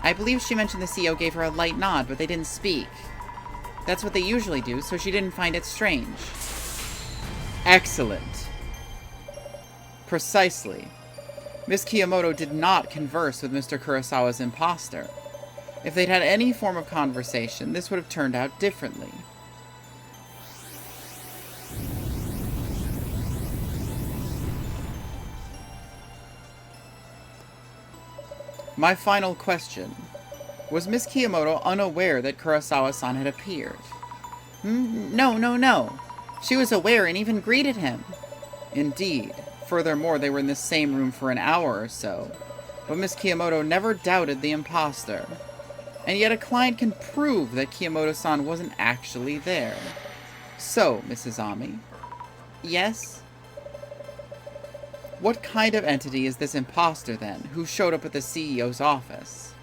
I believe she mentioned the CEO gave her a light nod, but they didn't speak. That's what they usually do, so she didn't find it strange. Excellent. Precisely. Miss Kiyomoto did not converse with Mr. Kurosawa's imposter. If they'd had any form of conversation, this would have turned out differently. My final question. Was Miss Kiyomoto unaware that Kurosawa-san had appeared? No. She was aware and even greeted him. Indeed. Furthermore, they were in the same room for an hour or so. But Miss Kiyomoto never doubted the imposter. And yet a client can prove that Kiyomoto-san wasn't actually there. So, Mrs. Ami. Yes? What kind of entity is this imposter, then, who showed up at the CEO's office?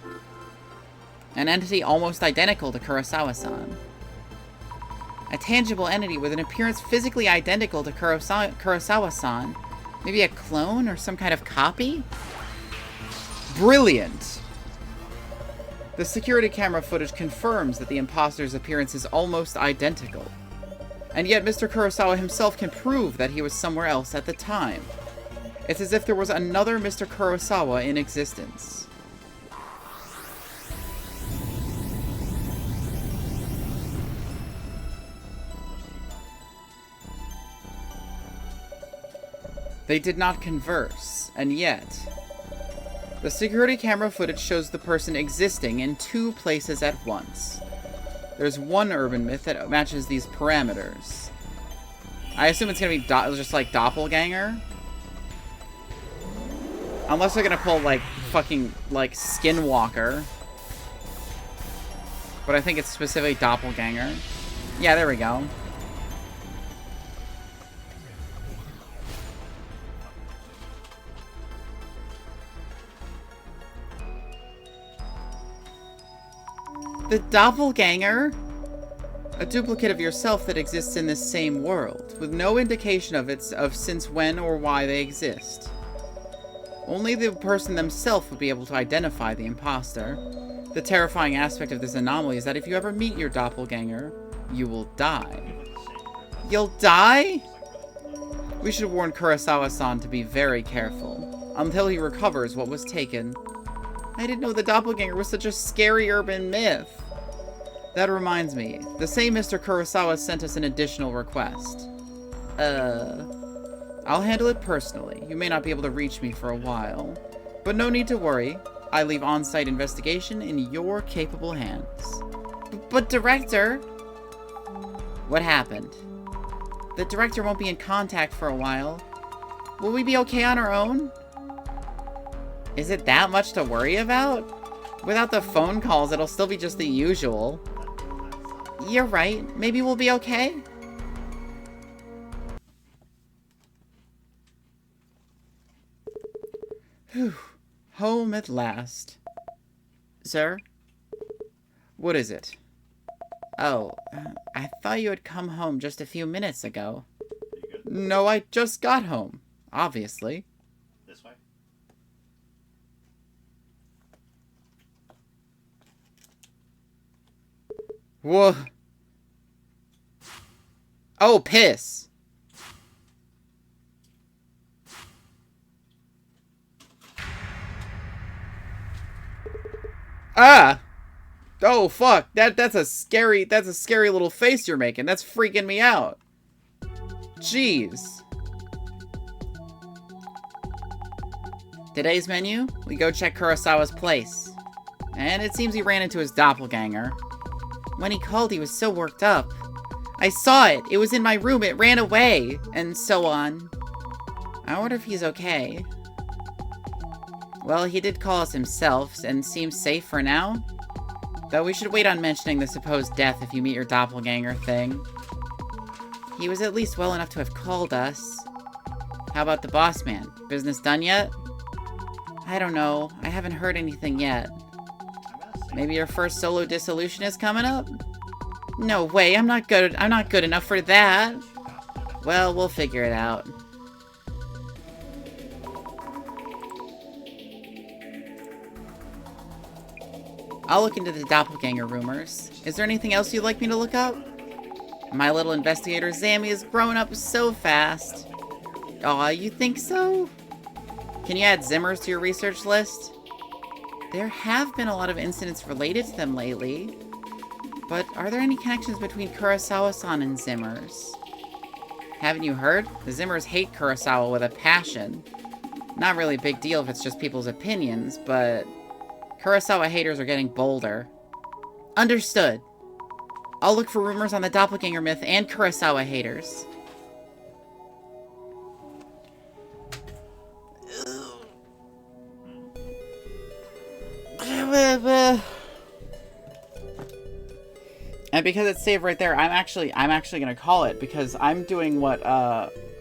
An entity almost identical to Kurosawa-san. A tangible entity with an appearance physically identical to Kurosawa-san. Maybe a clone or some kind of copy? Brilliant! The security camera footage confirms that the imposter's appearance is almost identical. And yet Mr. Kurosawa himself can prove that he was somewhere else at the time. It's as if there was another Mr. Kurosawa in existence. They did not converse, and yet... The security camera footage shows the person existing in 2 places at once. There's one urban myth that matches these parameters. I assume it's gonna be just like Doppelganger? Unless they're gonna pull, like, fucking, like, Skinwalker. But I think it's specifically Doppelganger. Yeah, there we go. The Doppelganger? A duplicate of yourself that exists in this same world, with no indication of since when or why they exist. Only the person themselves would be able to identify the imposter. The terrifying aspect of this anomaly is that if you ever meet your doppelganger, you will die. You'll die? We should warn Kurosawa-san to be very careful, until he recovers what was taken. I didn't know the doppelganger was such a scary urban myth. That reminds me, the same Mr. Kurosawa sent us an additional request. I'll handle it personally. You may not be able to reach me for a while. But no need to worry. I leave on-site investigation in your capable hands. But Director... What happened? The Director won't be in contact for a while. Will we be okay on our own? Is it that much to worry about? Without the phone calls, it'll still be just the usual. You're right. Maybe we'll be okay? Whew. Home at last. Sir? What is it? Oh, I thought you had come home just a few minutes ago. No, I just got home. Obviously. This way? Whoa. Oh, piss. Ah! Oh, fuck. That's a scary little face you're making. That's freaking me out. Jeez. Today's menu, we go check Kurosawa's place. And it seems he ran into his doppelganger. When he called, he was so worked up. I saw it. It was in my room. It ran away. And so on. I wonder if he's okay. Well, he did call us himself, and seems safe for now. Though we should wait on mentioning the supposed death if you meet your doppelganger thing. He was at least well enough to have called us. How about the boss man? Business done yet? I don't know. I haven't heard anything yet. Maybe your first solo Dissolution is coming up? No way, I'm not good enough for that. Well, we'll figure it out. I'll look into the doppelganger rumors. Is there anything else you'd like me to look up? My little investigator Zammy has grown up so fast. Aw, you think so? Can you add Zimmers to your research list? There have been a lot of incidents related to them lately. But are there any connections between Kurosawa-san and Zimmers? Haven't you heard? The Zimmers hate Kurosawa with a passion. Not really a big deal if it's just people's opinions, but Kurosawa haters are getting bolder. Understood. I'll look for rumors on the doppelganger myth and Kurosawa haters. And because it's saved right there, I'm actually gonna call it, because I'm doing what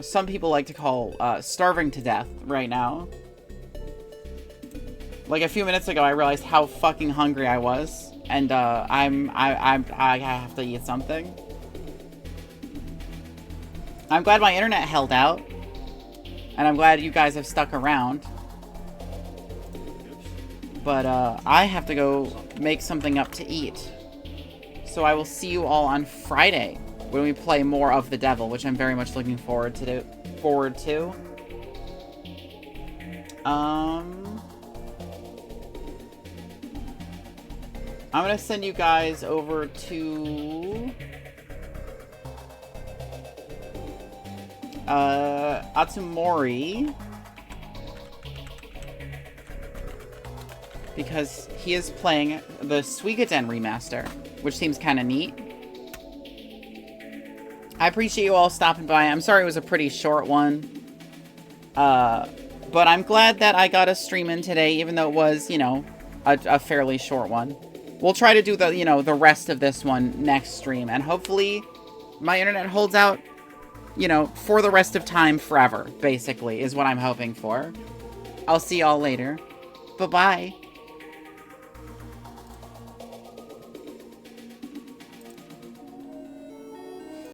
some people like to call starving to death right now. Like a few minutes ago, I realized how fucking hungry I was, and I have to eat something. I'm glad my internet held out, and I'm glad you guys have stuck around. But I have to go make something up to eat. So I will see you all on Friday when we play more of the Devil, which I'm very much looking forward to. I'm gonna send you guys over to Atsumori, because he is playing the Suikoden remaster, which seems kind of neat. I appreciate you all stopping by. I'm sorry it was a pretty short one. But I'm glad that I got a stream in today, even though it was, you know, a fairly short one. We'll try to do the, you know, the rest of this one next stream, and hopefully my internet holds out, you know, for the rest of time forever, basically, is what I'm hoping for. I'll see y'all later. Bye-bye.